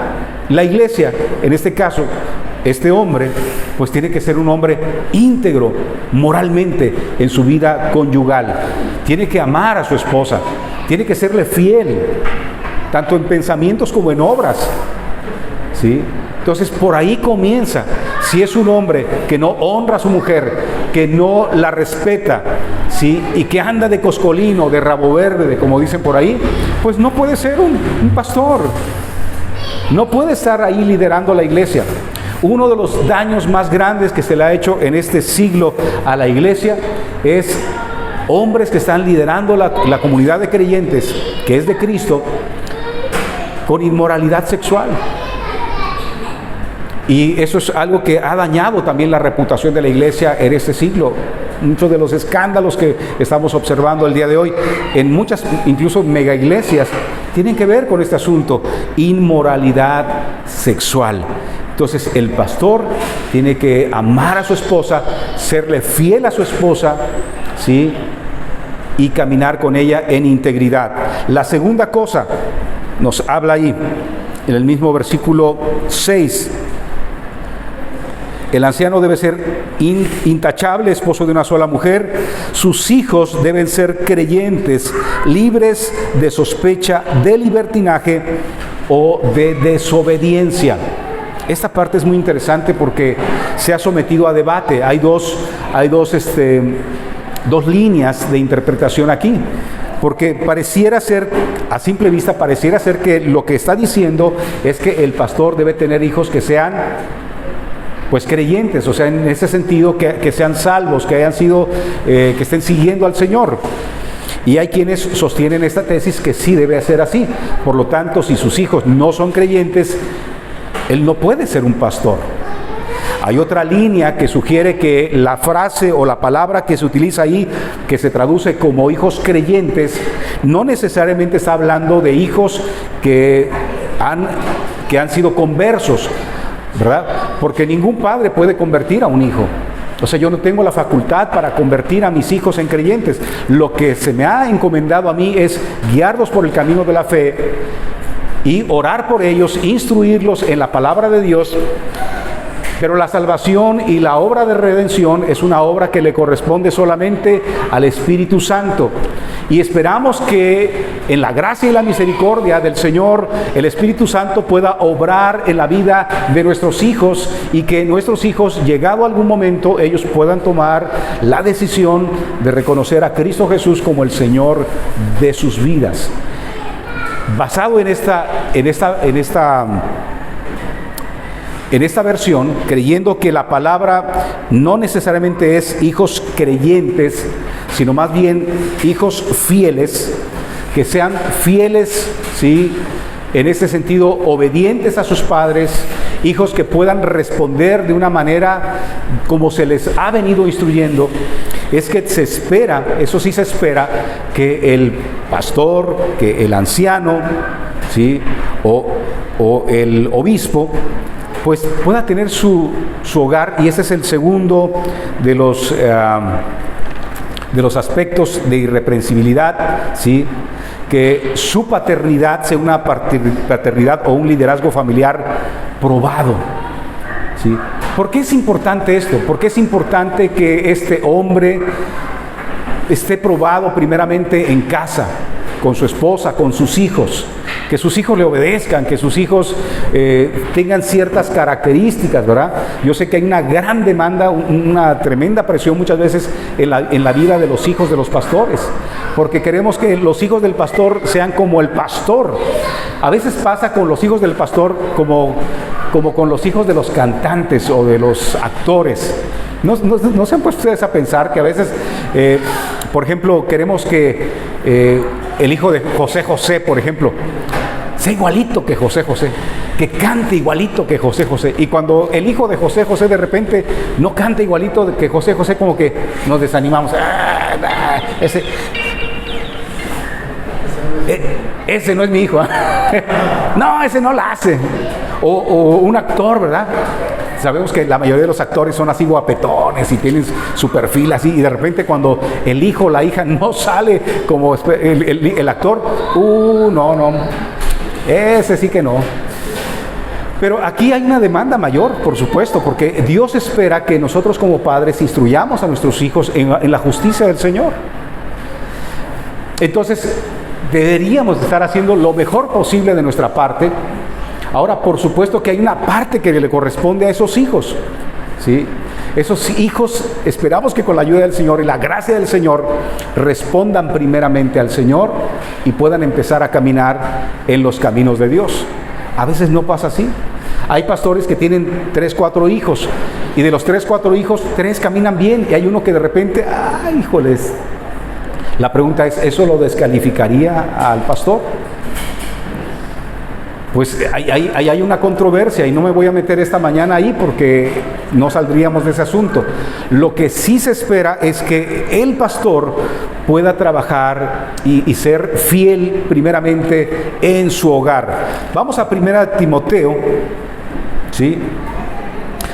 Speaker 1: la iglesia, en este caso, este hombre, pues tiene que ser un hombre íntegro moralmente en su vida conyugal. Tiene que amar a su esposa, tiene que serle fiel, tanto en pensamientos como en obras, ¿sí? Entonces, por ahí comienza. Si es un hombre que no honra a su mujer, que no la respeta, ¿sí? Y que anda de coscolino, de rabo verde, como dicen por ahí, pues no puede ser un pastor. No puede estar ahí liderando la iglesia. Uno de los daños más grandes que se le ha hecho en este siglo a la iglesia es hombres que están liderando la comunidad de creyentes, que es de Cristo, con inmoralidad sexual. Y eso es algo que ha dañado también la reputación de la iglesia en este siglo. Muchos de los escándalos que estamos observando el día de hoy en muchas, incluso mega iglesias, tienen que ver con este asunto, inmoralidad sexual. Entonces el pastor tiene que amar a su esposa, serle fiel a su esposa, ¿sí? Y caminar con ella en integridad. La segunda cosa nos habla ahí, en el mismo versículo 6. El anciano debe ser intachable, esposo de una sola mujer. Sus hijos deben ser creyentes, libres de sospecha de libertinaje o de desobediencia. Esta parte es muy interesante porque se ha sometido a debate. Hay dos líneas de interpretación aquí. Porque pareciera ser, a simple vista, pareciera ser que lo que está diciendo es que el pastor debe tener hijos que sean pues creyentes, o sea, en ese sentido que sean salvos, que hayan sido, que estén siguiendo al Señor. Y hay quienes sostienen esta tesis que sí debe ser así. Por lo tanto, si sus hijos no son creyentes, él no puede ser un pastor. Hay otra línea que sugiere que la frase o la palabra que se utiliza ahí, que se traduce como hijos creyentes, no necesariamente está hablando de hijos que han sido conversos, ¿verdad? Porque ningún padre puede convertir a un hijo. O sea, yo no tengo la facultad para convertir a mis hijos en creyentes. Lo que se me ha encomendado a mí es guiarlos por el camino de la fe y orar por ellos, instruirlos en la palabra de Dios. Pero la salvación y la obra de redención es una obra que le corresponde solamente al Espíritu Santo. Y esperamos que en la gracia y la misericordia del Señor, el Espíritu Santo pueda obrar en la vida de nuestros hijos y que nuestros hijos, llegado algún momento, ellos puedan tomar la decisión de reconocer a Cristo Jesús como el Señor de sus vidas. Basado en esta versión, creyendo que la palabra no necesariamente es hijos creyentes, sino más bien hijos fieles, que sean fieles, ¿sí? En este sentido, obedientes a sus padres, hijos que puedan responder de una manera como se les ha venido instruyendo. Es que se espera, eso sí se espera, que el pastor, que el anciano, ¿sí? o el obispo, pues pueda tener su hogar, y ese es el segundo de los aspectos de irreprensibilidad, ¿sí? Que su paternidad sea una paternidad o un liderazgo familiar probado, ¿sí? ¿Por qué es importante esto? ¿Por qué es importante que este hombre esté probado primeramente en casa? con su esposa, con sus hijos, que sus hijos le obedezcan, que sus hijos tengan ciertas características, ¿verdad? Yo sé que hay una gran demanda, una tremenda presión muchas veces en la vida de los hijos de los pastores, porque queremos que los hijos del pastor sean como el pastor. A veces pasa con los hijos del pastor como con los hijos de los cantantes o de los actores. ¿No se han puesto ustedes a pensar que a veces, por ejemplo, queremos que el hijo de José José, por ejemplo, sea igualito que José José, que cante igualito que José José? Y cuando el hijo de José José de repente no canta igualito que José José, como que nos desanimamos. Ese no es mi hijo. No, ese no la hace. O un actor, ¿verdad? Sabemos que la mayoría de los actores son así guapetones y tienen su perfil así, y de repente cuando el hijo o la hija no sale como el actor, no, ese sí que no. Pero aquí hay una demanda mayor, por supuesto, porque Dios espera que nosotros como padres instruyamos a nuestros hijos en la justicia del Señor. Entonces, deberíamos estar haciendo lo mejor posible de nuestra parte. Ahora, por supuesto que hay una parte que le corresponde a esos hijos, ¿sí? Esos hijos, esperamos que con la ayuda del Señor y la gracia del Señor respondan primeramente al Señor y puedan empezar a caminar en los caminos de Dios. A veces no pasa así. Hay pastores que tienen 3, 4 hijos, y de los 3, 4 hijos, 3 caminan bien, y hay uno que de repente, híjoles. La pregunta es, ¿eso lo descalificaría al pastor? Pues hay una controversia, y no me voy a meter esta mañana ahí porque no saldríamos de ese asunto. Lo que sí se espera es que el pastor pueda trabajar y ser fiel primeramente en su hogar. Vamos a 1 Timoteo, ¿sí?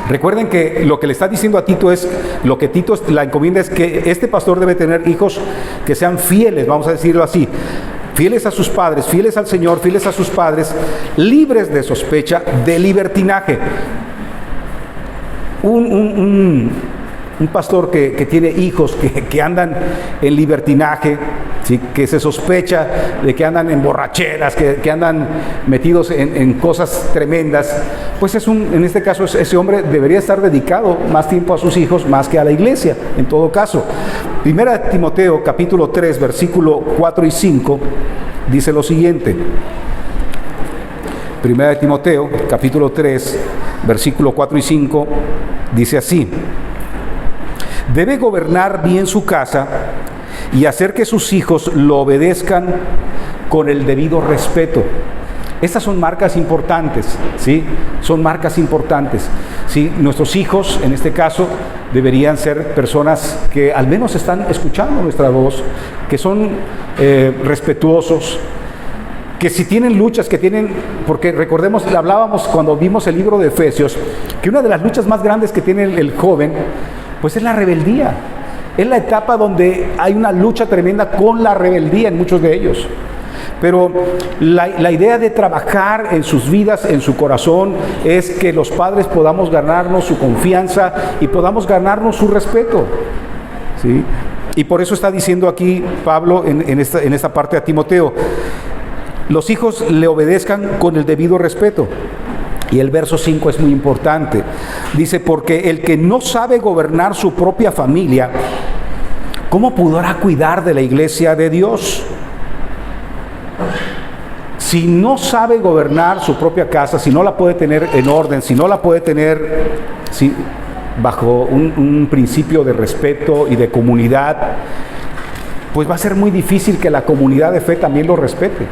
Speaker 1: Recuerden que lo que le está diciendo a Tito es, lo que Tito la encomienda es que este pastor debe tener hijos que sean fieles, vamos a decirlo así, fieles a sus padres, fieles al Señor, fieles a sus padres, libres de sospecha de libertinaje. Un pastor que tiene hijos que andan en libertinaje, ¿sí? Que se sospecha de que andan en borracheras, que andan metidos en cosas tremendas, pues en este caso ese hombre debería estar dedicado más tiempo a sus hijos más que a la iglesia, en todo caso. 1 Timoteo capítulo 3 versículo 4 y 5 dice lo siguiente. 1 Timoteo capítulo 3 versículo 4 y 5 dice así: debe gobernar bien su casa y hacer que sus hijos lo obedezcan con el debido respeto. Estas son marcas importantes, ¿sí? Son marcas importantes, ¿sí? Nuestros hijos, en este caso, deberían ser personas que al menos están escuchando nuestra voz, que son respetuosos, que si tienen luchas, porque recordemos, hablábamos cuando vimos el libro de Efesios, que una de las luchas más grandes que tiene el joven, pues es la rebeldía. Es la etapa donde hay una lucha tremenda con la rebeldía en muchos de ellos. Pero la idea de trabajar en sus vidas, en su corazón, es que los padres podamos ganarnos su confianza y podamos ganarnos su respeto, ¿sí? Y por eso está diciendo aquí Pablo en esta parte a Timoteo, los hijos le obedezcan con el debido respeto. Y el verso 5 es muy importante. Dice, porque el que no sabe gobernar su propia familia, ¿cómo podrá cuidar de la iglesia de Dios? Si no sabe gobernar su propia casa, si no la puede tener en orden, si no la puede tener bajo un principio de respeto y de comunidad, pues va a ser muy difícil que la comunidad de fe también lo respete.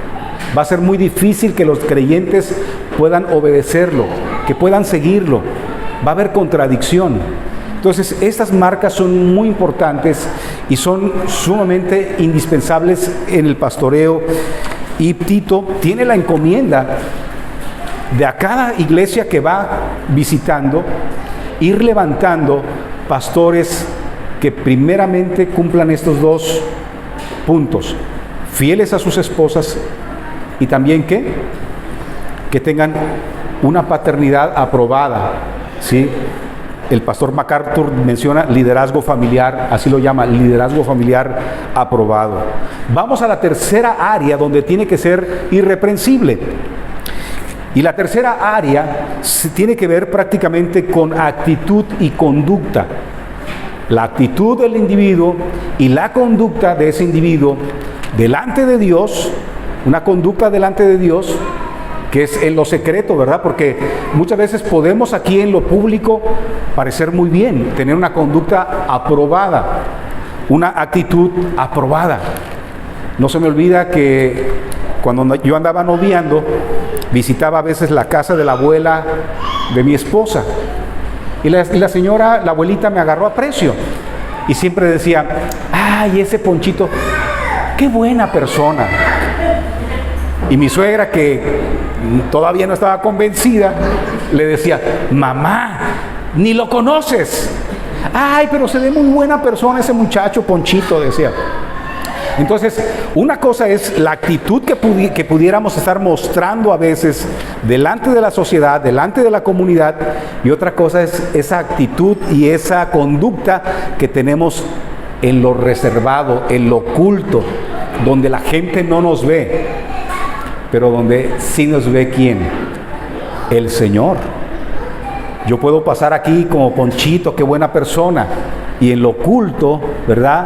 Speaker 1: Va a ser muy difícil que los creyentes puedan obedecerlo, que puedan seguirlo. Va a haber contradicción. Entonces, estas marcas son muy importantes y son sumamente indispensables en el pastoreo. Y Tito tiene la encomienda de a cada iglesia que va visitando, ir levantando pastores que primeramente cumplan estos 2 puntos: fieles a sus esposas, y también que tengan una paternidad aprobada, ¿sí? el pastor MacArthur menciona liderazgo familiar, así lo llama, liderazgo familiar aprobado. Vamos a la tercera área donde tiene que ser irreprensible. Y la tercera área tiene que ver prácticamente con actitud y conducta. La actitud del individuo y la conducta de ese individuo delante de Dios, una conducta delante de Dios que es en lo secreto, ¿verdad? Porque muchas veces podemos aquí en lo público parecer muy bien, tener una conducta aprobada, una actitud aprobada. No se me olvida que cuando yo andaba noviando, visitaba a veces la casa de la abuela de mi esposa. Y la señora, la abuelita, me agarró a precio. Y siempre decía, ay, ese Ponchito, qué buena persona. Y mi suegra, que todavía no estaba convencida, le decía, mamá, ni lo conoces. Ay, pero se ve muy buena persona ese muchacho, Ponchito, decía. Entonces, una cosa es la actitud que pudiéramos estar mostrando a veces delante de la sociedad, delante de la comunidad, y otra cosa es esa actitud y esa conducta que tenemos en lo reservado, en lo oculto, donde la gente no nos ve, pero donde sí nos ve ¿quién? El Señor. Yo puedo pasar aquí como Ponchito, qué buena persona, y en lo oculto, ¿verdad?,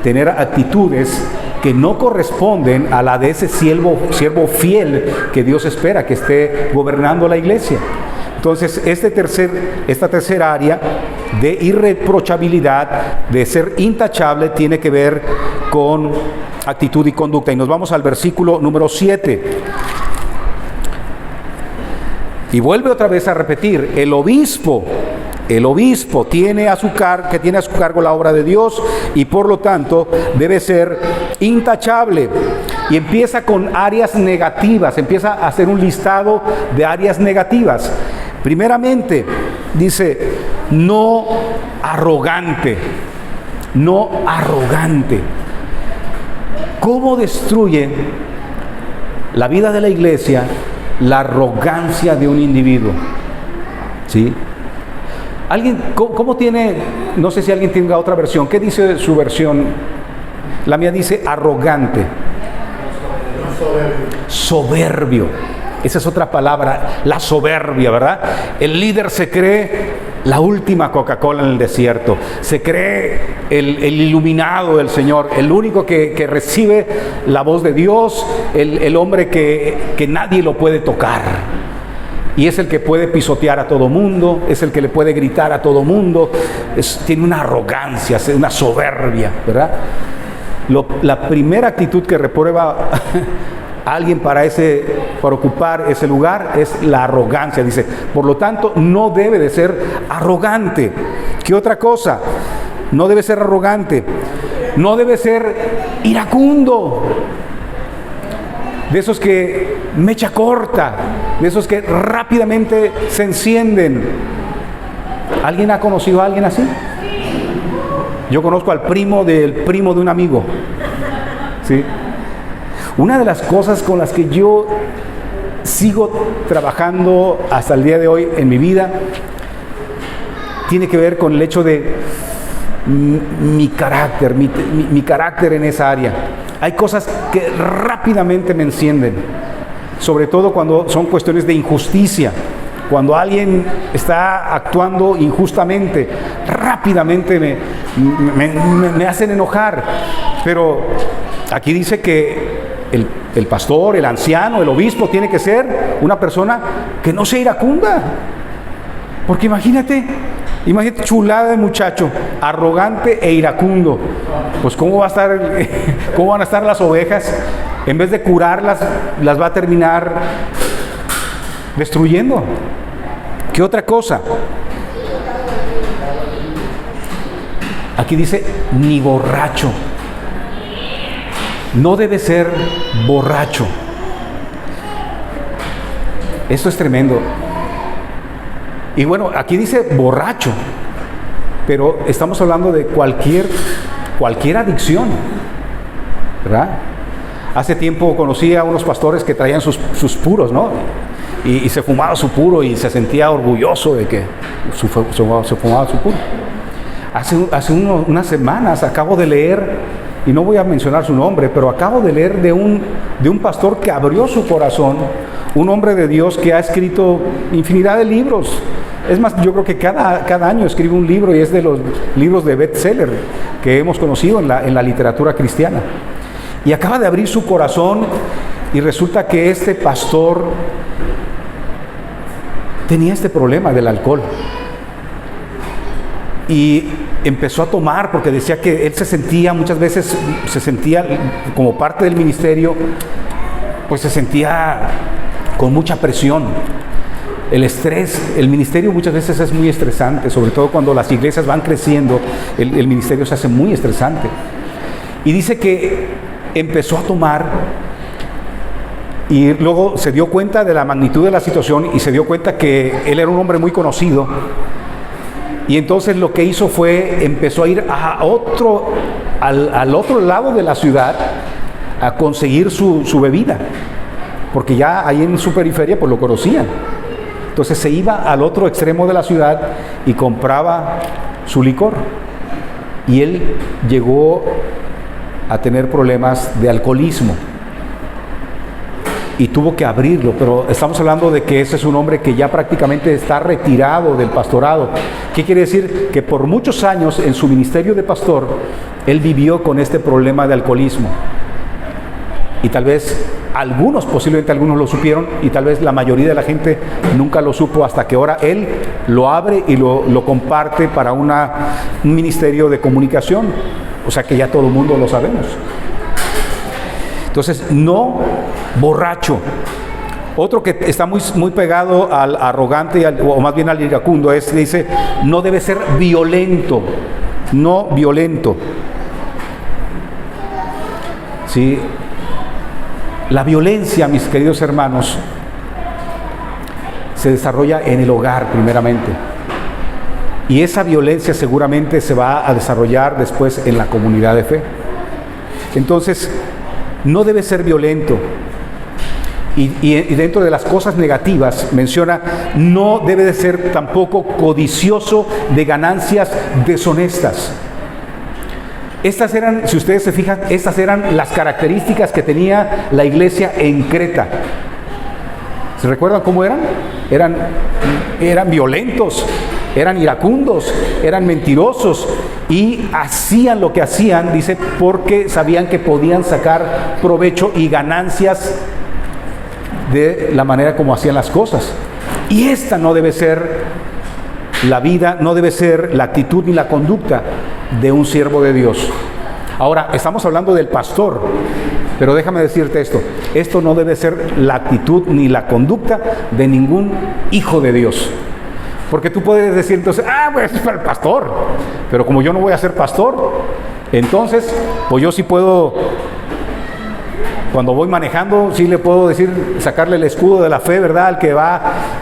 Speaker 1: tener actitudes que no corresponden a la de ese siervo fiel que Dios espera que esté gobernando la iglesia. Entonces, esta tercera área de irreprochabilidad, de ser intachable, tiene que ver con actitud y conducta. Y nos vamos al versículo número 7. Y vuelve otra vez a repetir, el obispo tiene a su cargo la obra de Dios y por lo tanto debe ser intachable. Y empieza con áreas negativas, empieza a hacer un listado de áreas negativas. Primeramente, dice, no arrogante. ¿Cómo destruye la vida de la iglesia la arrogancia de un individuo? ¿Sí? ¿Cómo tiene? No sé si alguien tenga otra versión. ¿Qué dice su versión? La mía dice arrogante. Soberbio. Esa es otra palabra, la soberbia, ¿verdad? El líder se cree la última Coca-Cola en el desierto. Se cree el iluminado del Señor, el único que recibe la voz de Dios, el hombre que nadie lo puede tocar. Y es el que puede pisotear a todo mundo, es el que le puede gritar a todo mundo, tiene una arrogancia, una soberbia, ¿verdad? La primera actitud que reprueba a alguien para ocupar ese lugar es la arrogancia. Dice, por lo tanto, no debe de ser arrogante. ¿Qué otra cosa? No debe ser arrogante, no debe ser iracundo. De esos que mecha corta, de esos que rápidamente se encienden. ¿Alguien ha conocido a alguien así? Yo conozco al primo de un amigo. ¿Sí? Una de las cosas con las que yo sigo trabajando hasta el día de hoy en mi vida tiene que ver con el hecho de mi carácter, mi carácter en esa área. Hay cosas que rápidamente me encienden, sobre todo cuando son cuestiones de injusticia. Cuando alguien está actuando injustamente, rápidamente me hacen enojar. Pero aquí dice que el pastor, el anciano, el obispo tiene que ser una persona que no sea iracunda. Porque imagínate chulada de muchacho, arrogante e iracundo. Pues ¿cómo van a estar las ovejas? En vez de curarlas, las va a terminar destruyendo. ¿Qué otra cosa? Aquí dice, ni borracho. No debe ser borracho. Esto es tremendo. Y bueno, aquí dice borracho, pero estamos hablando de cualquier adicción, ¿verdad? Hace tiempo conocí a unos pastores que traían sus puros, ¿no? y se fumaba su puro y se sentía orgulloso de que se fumaba su puro. Hace unas semanas acabo de leer, y no voy a mencionar su nombre, pero acabo de leer de un pastor que abrió su corazón, un hombre de Dios que ha escrito infinidad de libros. Es más, yo creo que cada año escribe un libro, y es de los libros de bestseller que hemos conocido en la literatura cristiana. Y acaba de abrir su corazón, y resulta que este pastor tenía este problema del alcohol. Y empezó a tomar porque decía que él muchas veces se sentía como parte del ministerio, pues se sentía con mucha presión. El estrés, el ministerio muchas veces es muy estresante, sobre todo cuando las iglesias van creciendo, el ministerio se hace muy estresante. Y dice que empezó a tomar, y luego se dio cuenta de la magnitud de la situación, y se dio cuenta que él era un hombre muy conocido. Y entonces lo que hizo fue, empezó a ir al otro lado de la ciudad a conseguir su bebida, porque ya ahí en su periferia pues lo conocían. Entonces se iba al otro extremo de la ciudad y compraba su licor. Y él llegó a tener problemas de alcoholismo y tuvo que abrirlo, pero estamos hablando de que ese es un hombre que ya prácticamente está retirado del pastorado. ¿Qué quiere decir? Que por muchos años en su ministerio de pastor, él vivió con este problema de alcoholismo. Y tal vez posiblemente algunos lo supieron, y tal vez la mayoría de la gente nunca lo supo, hasta que ahora él lo abre y lo comparte para un ministerio de comunicación. O sea que ya todo el mundo lo sabemos. Entonces, no borracho. Otro que está muy pegado al arrogante, o más bien al iracundo, dice, no debe ser violento. No violento. ¿Sí? La violencia, mis queridos hermanos, se desarrolla en el hogar primeramente. Y esa violencia seguramente se va a desarrollar después en la comunidad de fe. Entonces, no debe ser violento. Y dentro de las cosas negativas menciona, no debe de ser tampoco codicioso de ganancias deshonestas. Estas eran, si ustedes se fijan, estas eran las características que tenía la iglesia en Creta. ¿Se recuerdan cómo eran? Eran violentos, eran iracundos, eran mentirosos, y hacían lo que hacían, dice, porque sabían que podían sacar provecho y ganancias de la manera como hacían las cosas. Y esta no debe ser la vida, no debe ser la actitud ni la conducta de un siervo de Dios. Ahora, estamos hablando del pastor, pero déjame decirte esto no debe ser la actitud ni la conducta de ningún hijo de Dios. Porque tú puedes decir entonces, pues es para el pastor, pero como yo no voy a ser pastor, entonces, pues yo sí puedo, cuando voy manejando, sí le puedo decir, sacarle el escudo de la fe, ¿verdad?, al que va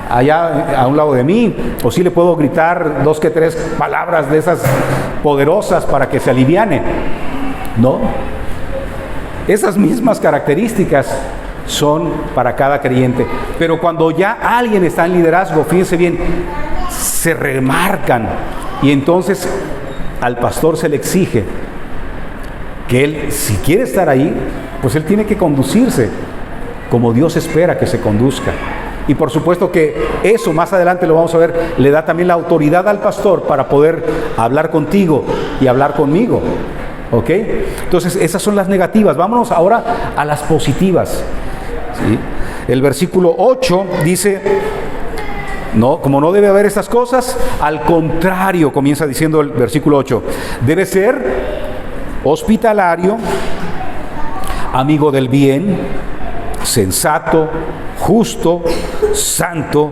Speaker 1: allá a un lado de mí, o sí le puedo gritar 2 que 3 palabras de esas poderosas para que se aliviane. No, esas mismas características son para cada creyente, pero cuando ya alguien está en liderazgo, fíjense bien, se remarcan, y entonces al pastor se le exige que él, si quiere estar ahí, pues él tiene que conducirse como Dios espera que se conduzca. Y por supuesto que eso, más adelante lo vamos a ver, le da también la autoridad al pastor para poder hablar contigo y hablar conmigo. ¿Ok? Entonces, esas son las negativas. Vámonos ahora a las positivas. ¿Sí? El versículo 8 dice, no, como no debe haber estas cosas, al contrario, comienza diciendo el versículo 8, debe ser hospitalario, amigo del bien, sensato, justo, santo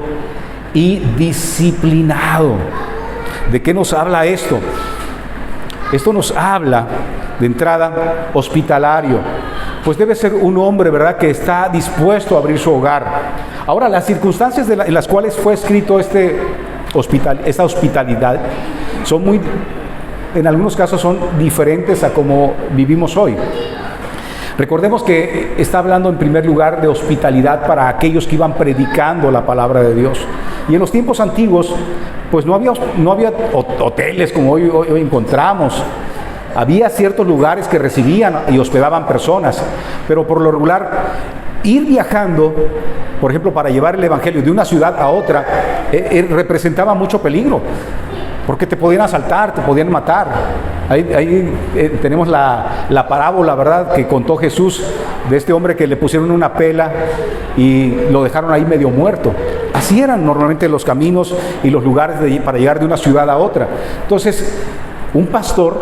Speaker 1: y disciplinado. ¿De qué nos habla esto? Esto nos habla, de entrada, hospitalario. Pues debe ser un hombre, ¿verdad?, que está dispuesto a abrir su hogar. Ahora, las circunstancias en las cuales fue escrito esta hospitalidad en algunos casos son diferentes a como vivimos hoy. Recordemos que está hablando en primer lugar de hospitalidad para aquellos que iban predicando la palabra de Dios. Y en los tiempos antiguos, pues no había hoteles como hoy encontramos. Había ciertos lugares que recibían y hospedaban personas, pero por lo regular, ir viajando, por ejemplo, para llevar el evangelio de una ciudad a otra, representaba mucho peligro, porque te podían asaltar, te podían matar. Ahí tenemos la parábola, ¿verdad?, que contó Jesús de este hombre que le pusieron una pela y lo dejaron ahí medio muerto. Así eran normalmente los caminos y los lugares para llegar de una ciudad a otra. Entonces, un pastor,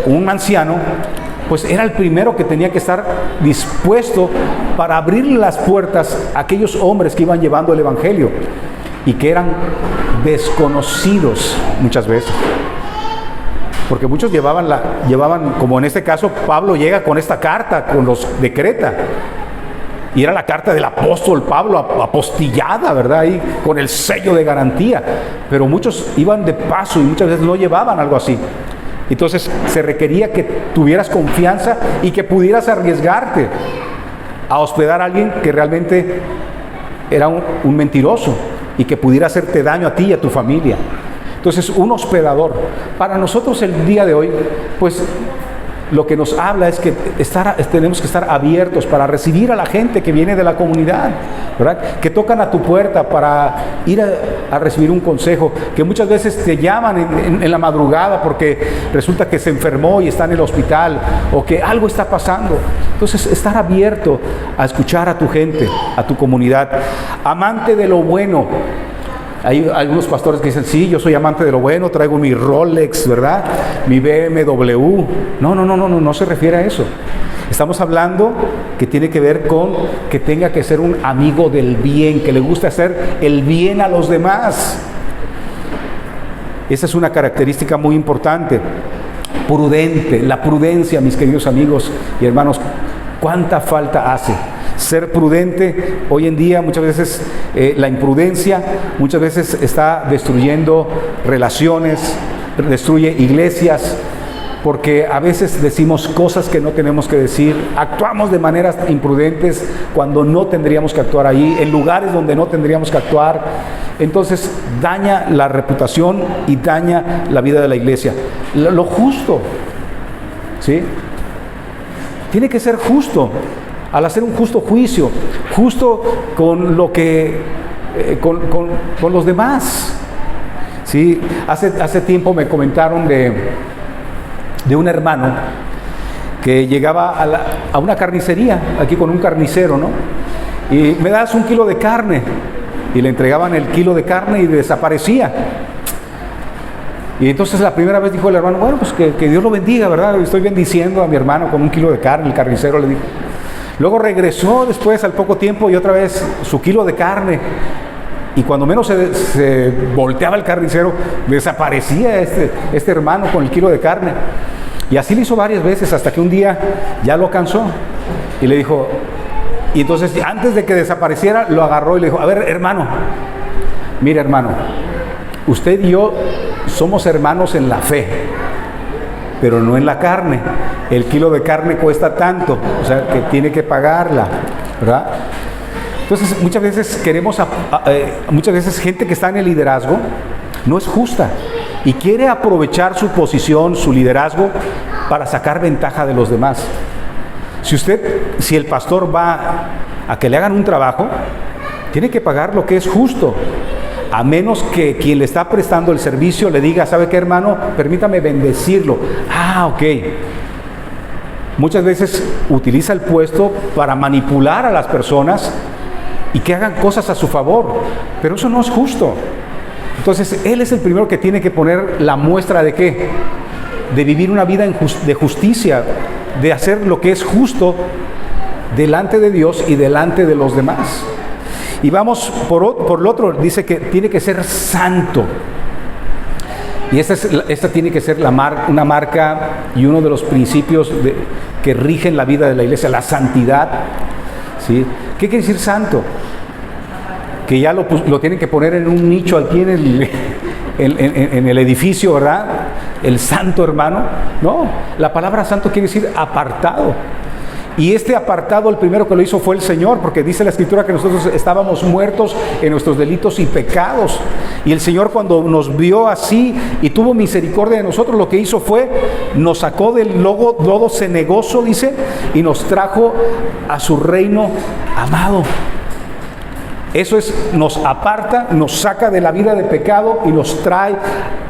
Speaker 1: un anciano, pues era el primero que tenía que estar dispuesto para abrirle las puertas a aquellos hombres que iban llevando el evangelio y que eran desconocidos muchas veces. Porque muchos llevaban, como en este caso, Pablo llega con esta carta, con los de Creta. Y era la carta del apóstol Pablo, apostillada, ¿verdad? Ahí con el sello de garantía. Pero muchos iban de paso y muchas veces no llevaban algo así. Entonces se requería que tuvieras confianza y que pudieras arriesgarte a hospedar a alguien que realmente era un mentiroso y que pudiera hacerte daño a ti y a tu familia. Entonces, un hospedador. Para nosotros el día de hoy, pues lo que nos habla es que tenemos que estar abiertos para recibir a la gente que viene de la comunidad, ¿verdad? Que tocan a tu puerta para ir a recibir un consejo, que muchas veces te llaman en la madrugada porque resulta que se enfermó y está en el hospital o que algo está pasando. Entonces, estar abierto a escuchar a tu gente, a tu comunidad, amante de lo bueno. Hay algunos pastores que dicen, sí, yo soy amante de lo bueno, traigo mi Rolex, ¿verdad? Mi BMW. No se refiere a eso. Estamos hablando que tiene que ver con que tenga que ser un amigo del bien, que le guste hacer el bien a los demás. Esa es una característica muy importante. Prudente, la prudencia, mis queridos amigos y hermanos, ¿cuánta falta hace? Ser prudente, hoy en día muchas veces la imprudencia muchas veces está destruyendo relaciones, destruye iglesias, porque a veces decimos cosas que no tenemos que decir, actuamos de maneras imprudentes cuando no tendríamos que actuar ahí, en lugares donde no tendríamos que actuar. Entonces daña la reputación y daña la vida de la iglesia. Lo justo, ¿sí? Tiene que ser justo. Al hacer un justo juicio, justo con lo que, con los demás. ¿Sí? Hace tiempo me comentaron de un hermano que llegaba a una carnicería, aquí con un carnicero, ¿no? Y me das 1 kilo de carne, y le entregaban el kilo de carne y desaparecía. Y entonces la primera vez dijo el hermano, bueno, pues que Dios lo bendiga, ¿verdad? Estoy bendiciendo a mi hermano con 1 kilo de carne. El carnicero le dijo. Luego regresó después al poco tiempo y otra vez su kilo de carne. Y cuando menos se volteaba el carnicero, desaparecía este hermano con el kilo de carne. Y así lo hizo varias veces hasta que un día ya lo cansó. Y le dijo, y entonces antes de que desapareciera, lo agarró y le dijo, a ver, hermano, mire, hermano, usted y yo somos hermanos en la fe, pero no en la carne. El kilo de carne cuesta tanto, o sea, que tiene que pagarla, ¿verdad? Entonces, muchas veces gente que está en el liderazgo no es justa y quiere aprovechar su posición, su liderazgo, para sacar ventaja de los demás. Si el pastor va a que le hagan un trabajo, tiene que pagar lo que es justo, a menos que quien le está prestando el servicio le diga, ¿sabe qué, hermano? Permítame bendecirlo. Ah, ok. Muchas veces utiliza el puesto para manipular a las personas y que hagan cosas a su favor, pero eso no es justo. Entonces, él es el primero que tiene que poner la muestra de ¿qué? De vivir una vida de justicia, de hacer lo que es justo delante de Dios y delante de los demás. Y vamos por lo otro, dice que tiene que ser santo. Y esta tiene que ser una marca y uno de los principios que rigen la vida de la iglesia, la santidad. ¿Sí? ¿Qué quiere decir santo? Que ya lo tienen que poner en un nicho aquí en el edificio, ¿verdad? El santo hermano. No, la palabra santo quiere decir apartado. Y este apartado, el primero que lo hizo fue el Señor, porque dice la Escritura que nosotros estábamos muertos en nuestros delitos y pecados. Y el Señor, cuando nos vio así y tuvo misericordia de nosotros, lo que hizo fue, nos sacó del lodo cenagoso, dice, y nos trajo a su reino amado. Eso es, nos aparta, nos saca de la vida de pecado y nos trae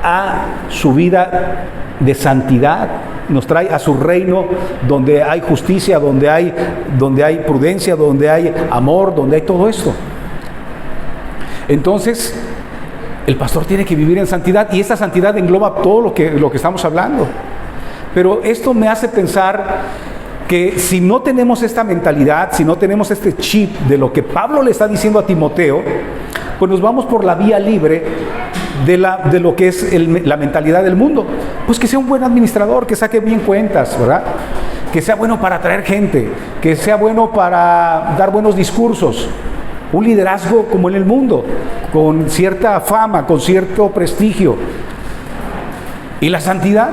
Speaker 1: a su vida de santidad. Nos trae a su reino donde hay justicia, donde hay prudencia, donde hay amor, donde hay todo esto. Entonces, el pastor tiene que vivir en santidad, y esta santidad engloba todo lo que estamos hablando. Pero esto me hace pensar que si no tenemos esta mentalidad, si no tenemos este chip de lo que Pablo le está diciendo a Timoteo, pues nos vamos por la vía libre de lo que es la mentalidad del mundo. Pues que sea un buen administrador, que saque bien cuentas, ¿verdad? Que sea bueno para atraer gente, que sea bueno para dar buenos discursos, un liderazgo como en el mundo, con cierta fama, con cierto prestigio. ¿Y la santidad?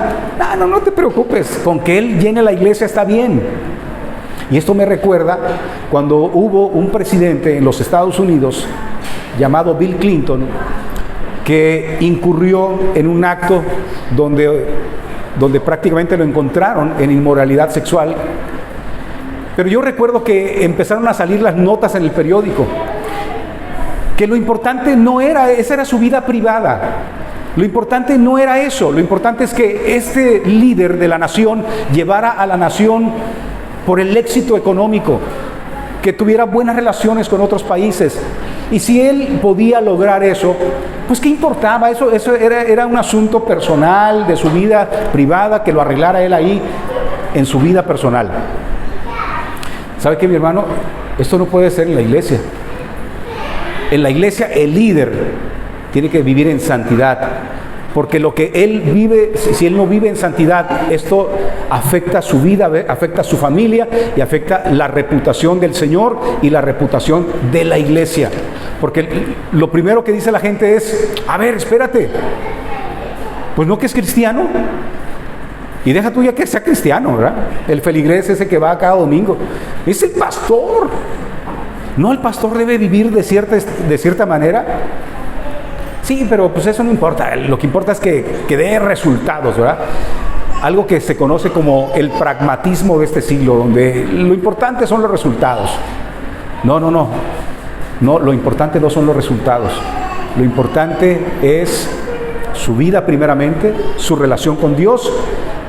Speaker 1: No te preocupes, con que él llene la iglesia está bien. Y esto me recuerda cuando hubo un presidente en los Estados Unidos llamado Bill Clinton, que incurrió en un acto donde prácticamente lo encontraron en inmoralidad sexual. Pero yo recuerdo que empezaron a salir las notas en el periódico, que lo importante no era, esa era su vida privada. Lo importante no era eso, lo importante es que este líder de la nación llevara a la nación por el éxito económico, que tuviera buenas relaciones con otros países. Y si él podía lograr eso, pues ¿qué importaba? Eso era un asunto personal, de su vida privada, que lo arreglara él ahí en su vida personal. ¿Sabe qué, mi hermano? Esto no puede ser en la iglesia. En la iglesia el líder tiene que vivir en santidad, porque lo que él vive, si él no vive en santidad, esto afecta su vida, afecta su familia y afecta la reputación del Señor y la reputación de la iglesia. Porque lo primero que dice la gente es, a ver, espérate, pues no que es cristiano. Y deja tú ya que sea cristiano, ¿verdad? El feligrés ese que va cada domingo, es el pastor. No, el pastor debe vivir de cierta manera. Sí, pero pues eso no importa. Lo que importa es que dé resultados, ¿verdad? Algo que se conoce como el pragmatismo de este siglo, donde lo importante son los resultados. No, lo importante no son los resultados. Lo importante es su vida primeramente, su relación con Dios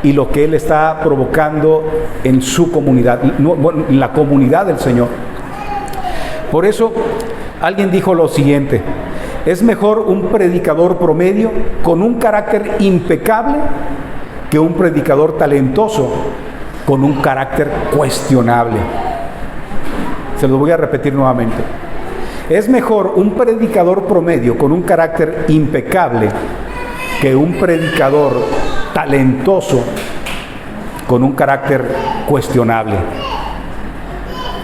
Speaker 1: y lo que Él está provocando en su comunidad, en la comunidad del Señor. Por eso, alguien dijo lo siguiente: es mejor un predicador promedio con un carácter impecable que un predicador talentoso con un carácter cuestionable. Se lo voy a repetir nuevamente. Es mejor un predicador promedio con un carácter impecable que un predicador talentoso con un carácter cuestionable.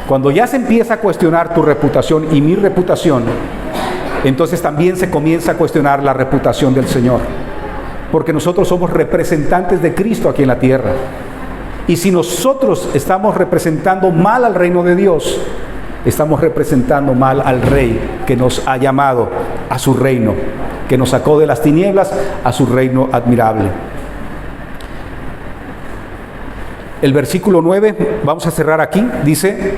Speaker 1: Cuando ya se empieza a cuestionar tu reputación y mi reputación, entonces también se comienza a cuestionar la reputación del Señor, porque nosotros somos representantes de Cristo aquí en la tierra. Y si nosotros estamos representando mal al reino de Dios, estamos representando mal al Rey que nos ha llamado a su reino, que nos sacó de las tinieblas a su reino admirable. El versículo 9, vamos a cerrar aquí, dice: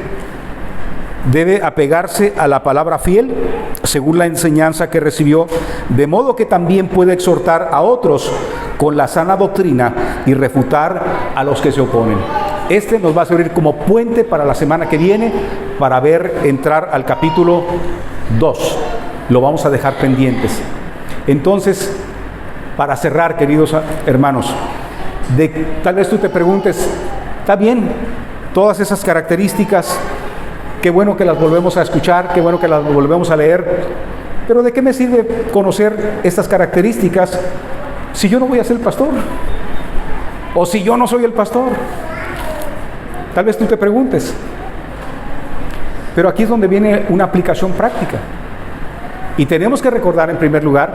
Speaker 1: debe apegarse a la palabra fiel, según la enseñanza que recibió, de modo que también puede exhortar a otros con la sana doctrina y refutar a los que se oponen. Este nos va a servir como puente para la semana que viene, para entrar al capítulo 2. Lo vamos a dejar pendientes. Entonces, para cerrar, queridos hermanos, tal vez tú te preguntes, está bien, todas esas características, qué bueno que las volvemos a escuchar, qué bueno que las volvemos a leer, pero ¿de qué me sirve conocer estas características si yo no voy a ser el pastor? O si yo no soy el pastor. Tal vez tú te preguntes. Pero aquí es donde viene una aplicación práctica. Y tenemos que recordar en primer lugar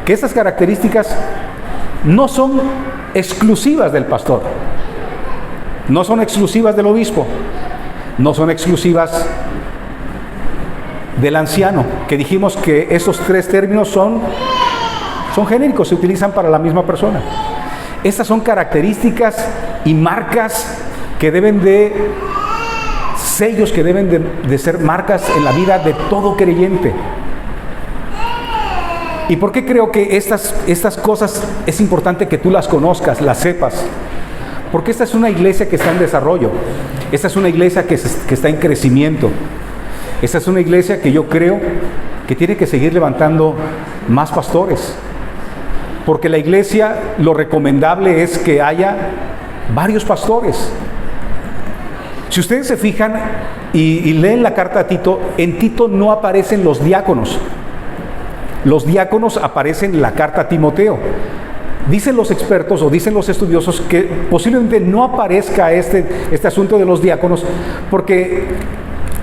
Speaker 1: que estas características no son exclusivas del pastor, no son exclusivas del obispo, no son exclusivas del anciano, que dijimos que esos tres términos son genéricos, se utilizan para la misma persona. Estas son características y marcas que deben de, sellos que deben de ser marcas en la vida de todo creyente. ¿Y por qué creo que estas cosas es importante que tú las conozcas, las sepas? Porque esta es una iglesia que está en desarrollo. Esta es una iglesia que está en crecimiento. Esta es una iglesia que yo creo que tiene que seguir levantando más pastores. Porque la iglesia, lo recomendable es que haya varios pastores. Si ustedes se fijan y leen la carta a Tito, en Tito no aparecen los diáconos. Los diáconos aparecen en la carta a Timoteo. Dicen los expertos o dicen los estudiosos que posiblemente no aparezca este asunto de los diáconos porque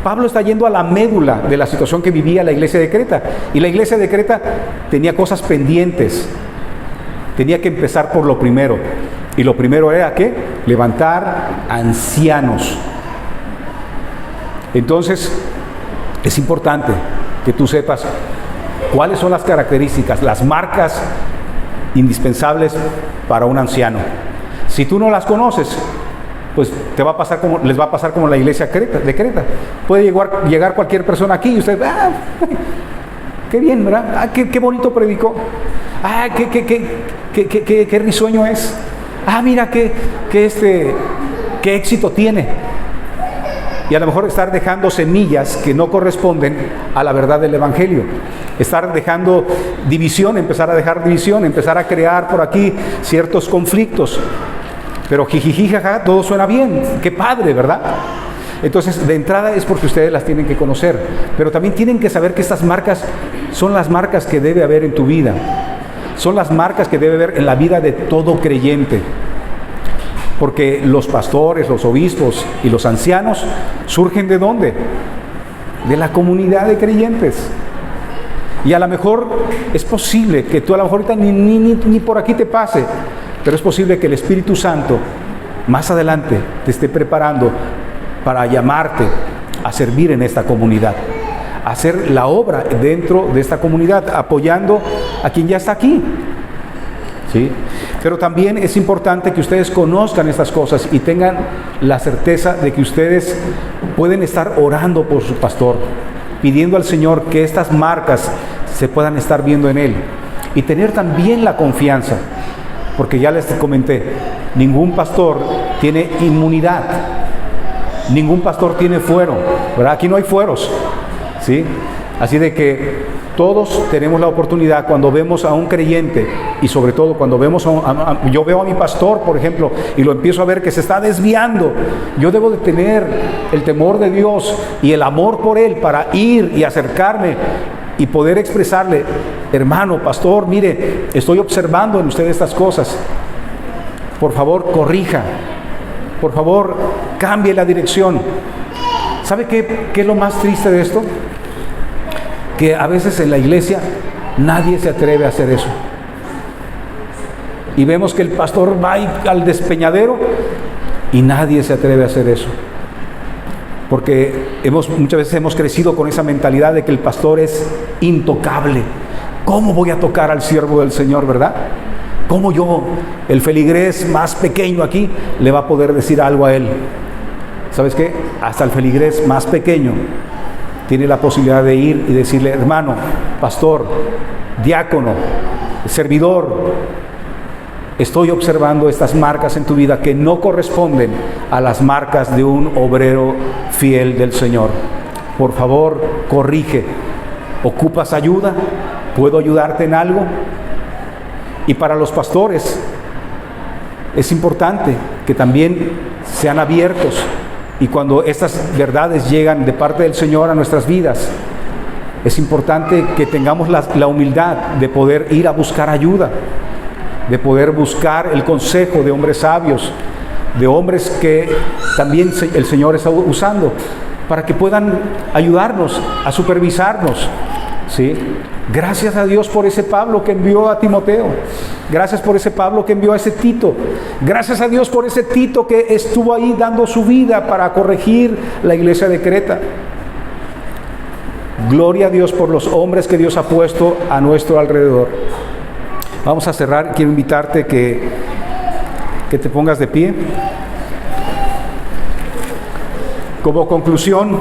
Speaker 1: Pablo está yendo a la médula de la situación que vivía la iglesia de Creta. Y la iglesia de Creta tenía cosas pendientes. Tenía que empezar por lo primero. Y lo primero era ¿qué? Levantar ancianos. Entonces, es importante que tú sepas cuáles son las características, las marcas indispensables para un anciano. Si tú no las conoces, pues les va a pasar como la iglesia de Creta. Puede llegar cualquier persona aquí y usted, qué bien, ¿verdad? Qué bonito predicó. Qué risueño es. Mira qué éxito tiene. Y a lo mejor estar dejando semillas que no corresponden a la verdad del evangelio. Estar dejando división, empezar a dejar división, empezar a crear por aquí ciertos conflictos. Pero jijiji, jaja, todo suena bien. Qué padre, ¿verdad? Entonces, de entrada es porque ustedes las tienen que conocer. Pero también tienen que saber que estas marcas son las marcas que debe haber en tu vida. Son las marcas que debe haber en la vida de todo creyente. Porque los pastores, los obispos y los ancianos surgen ¿de dónde? De la comunidad de creyentes. Y a lo mejor es posible que tú a lo mejor ahorita ni por aquí te pase, pero es posible que el Espíritu Santo más adelante te esté preparando para llamarte a servir en esta comunidad, a hacer la obra dentro de esta comunidad, apoyando a quien ya está aquí. ¿Sí? Pero también es importante que ustedes conozcan estas cosas y tengan la certeza de que ustedes pueden estar orando por su pastor, pidiendo al Señor que estas marcas se puedan estar viendo en él y tener también la confianza, porque ya les comenté, ningún pastor tiene inmunidad, ningún pastor tiene fuero, ¿verdad? Aquí no hay fueros, ¿sí? Así de que todos tenemos la oportunidad cuando vemos a un creyente y sobre todo cuando vemos yo veo a mi pastor, por ejemplo, y lo empiezo a ver que se está desviando. Yo debo de tener el temor de Dios y el amor por él para ir y acercarme y poder expresarle, hermano, pastor, mire, estoy observando en usted estas cosas. Por favor, corrija. Por favor, cambie la dirección. ¿Sabe qué es lo más triste de esto? Que a veces en la iglesia nadie se atreve a hacer eso. Y vemos que el pastor va al despeñadero y nadie se atreve a hacer eso. Porque muchas veces hemos crecido con esa mentalidad de que el pastor es intocable. ¿Cómo voy a tocar al siervo del Señor, verdad? ¿Cómo yo, el feligrés más pequeño aquí, le va a poder decir algo a él? ¿Sabes qué? Hasta el feligrés más pequeño tiene la posibilidad de ir y decirle, hermano, pastor, diácono, servidor, estoy observando estas marcas en tu vida que no corresponden a las marcas de un obrero fiel del Señor. Por favor, corrige. ¿Ocupas ayuda? ¿Puedo ayudarte en algo? Y para los pastores es importante que también sean abiertos. Y cuando estas verdades llegan de parte del Señor a nuestras vidas, es importante que tengamos la humildad de poder ir a buscar ayuda, de poder buscar el consejo de hombres sabios, de hombres que también el Señor está usando, para que puedan ayudarnos a supervisarnos, ¿sí? Gracias a Dios por ese Pablo que envió a Timoteo. Gracias por ese Pablo que envió a ese Tito. Gracias a Dios por ese Tito que estuvo ahí dando su vida para corregir la iglesia de Creta. Gloria a Dios por los hombres que Dios ha puesto a nuestro alrededor. Vamos a cerrar. Quiero invitarte que te pongas de pie. Como conclusión,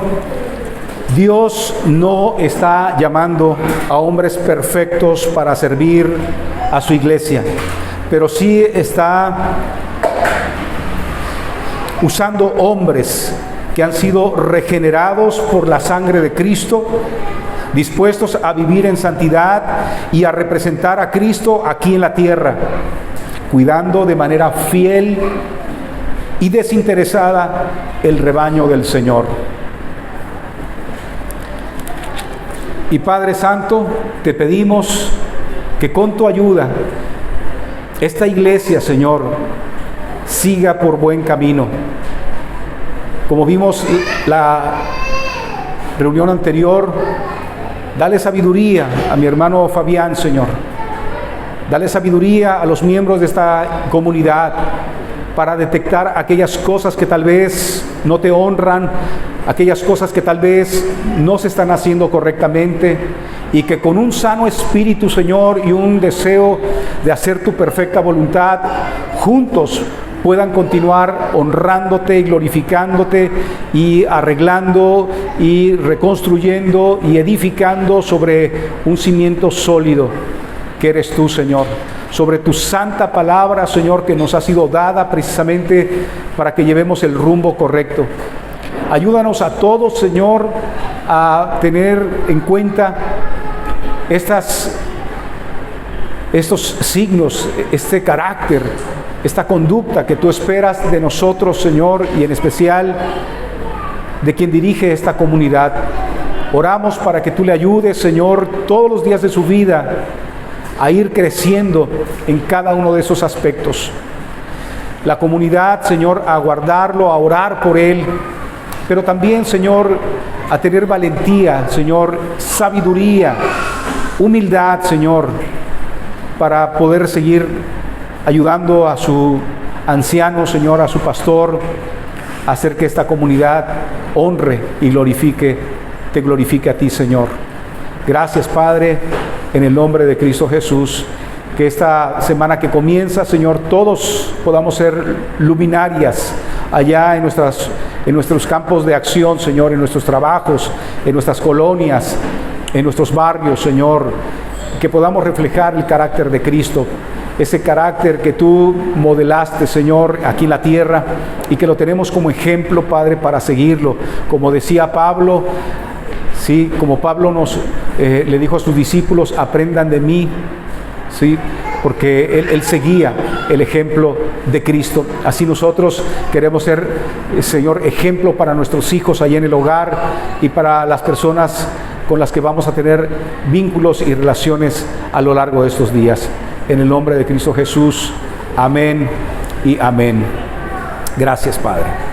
Speaker 1: Dios no está llamando a hombres perfectos para servir a su iglesia, pero sí está usando hombres que han sido regenerados por la sangre de Cristo, dispuestos a vivir en santidad y a representar a Cristo aquí en la tierra, cuidando de manera fiel y desinteresada el rebaño del Señor. Y Padre Santo, te pedimos que con tu ayuda esta iglesia, Señor, siga por buen camino. Como vimos la reunión anterior, dale sabiduría a mi hermano Fabián, Señor. Dale sabiduría a los miembros de esta comunidad para detectar aquellas cosas que tal vez no te honran, aquellas cosas que tal vez no se están haciendo correctamente, y que con un sano espíritu, Señor, y un deseo de hacer tu perfecta voluntad, juntos puedan continuar honrándote y glorificándote y arreglando y reconstruyendo y edificando sobre un cimiento sólido que eres tú, Señor, sobre tu santa palabra, Señor, que nos ha sido dada precisamente para que llevemos el rumbo correcto. Ayúdanos a todos, Señor, a tener en cuenta estos signos, este carácter, esta conducta que tú esperas de nosotros, Señor, y en especial de quien dirige esta comunidad. Oramos para que tú le ayudes, Señor, todos los días de su vida a ir creciendo en cada uno de esos aspectos. La comunidad, Señor, a guardarlo, a orar por él, pero también, Señor, a tener valentía, Señor, sabiduría, humildad, Señor, para poder seguir ayudando a su anciano, Señor, a su pastor, a hacer que esta comunidad honre y te glorifique a ti, Señor. Gracias, Padre, en el nombre de Cristo Jesús. Que esta semana que comienza, Señor, todos podamos ser luminarias allá en nuestros campos de acción, Señor, en nuestros trabajos, en nuestras colonias, en nuestros barrios, Señor, que podamos reflejar el carácter de Cristo, ese carácter que tú modelaste, Señor, aquí en la tierra, y que lo tenemos como ejemplo, Padre, para seguirlo. Como decía Pablo, sí, como Pablo le dijo a sus discípulos, aprendan de mí, sí, porque él seguía el ejemplo de Cristo. Así nosotros queremos ser, Señor, ejemplo para nuestros hijos allá en el hogar y para las personas con las que vamos a tener vínculos y relaciones a lo largo de estos días. En el nombre de Cristo Jesús, amén y amén. Gracias, Padre.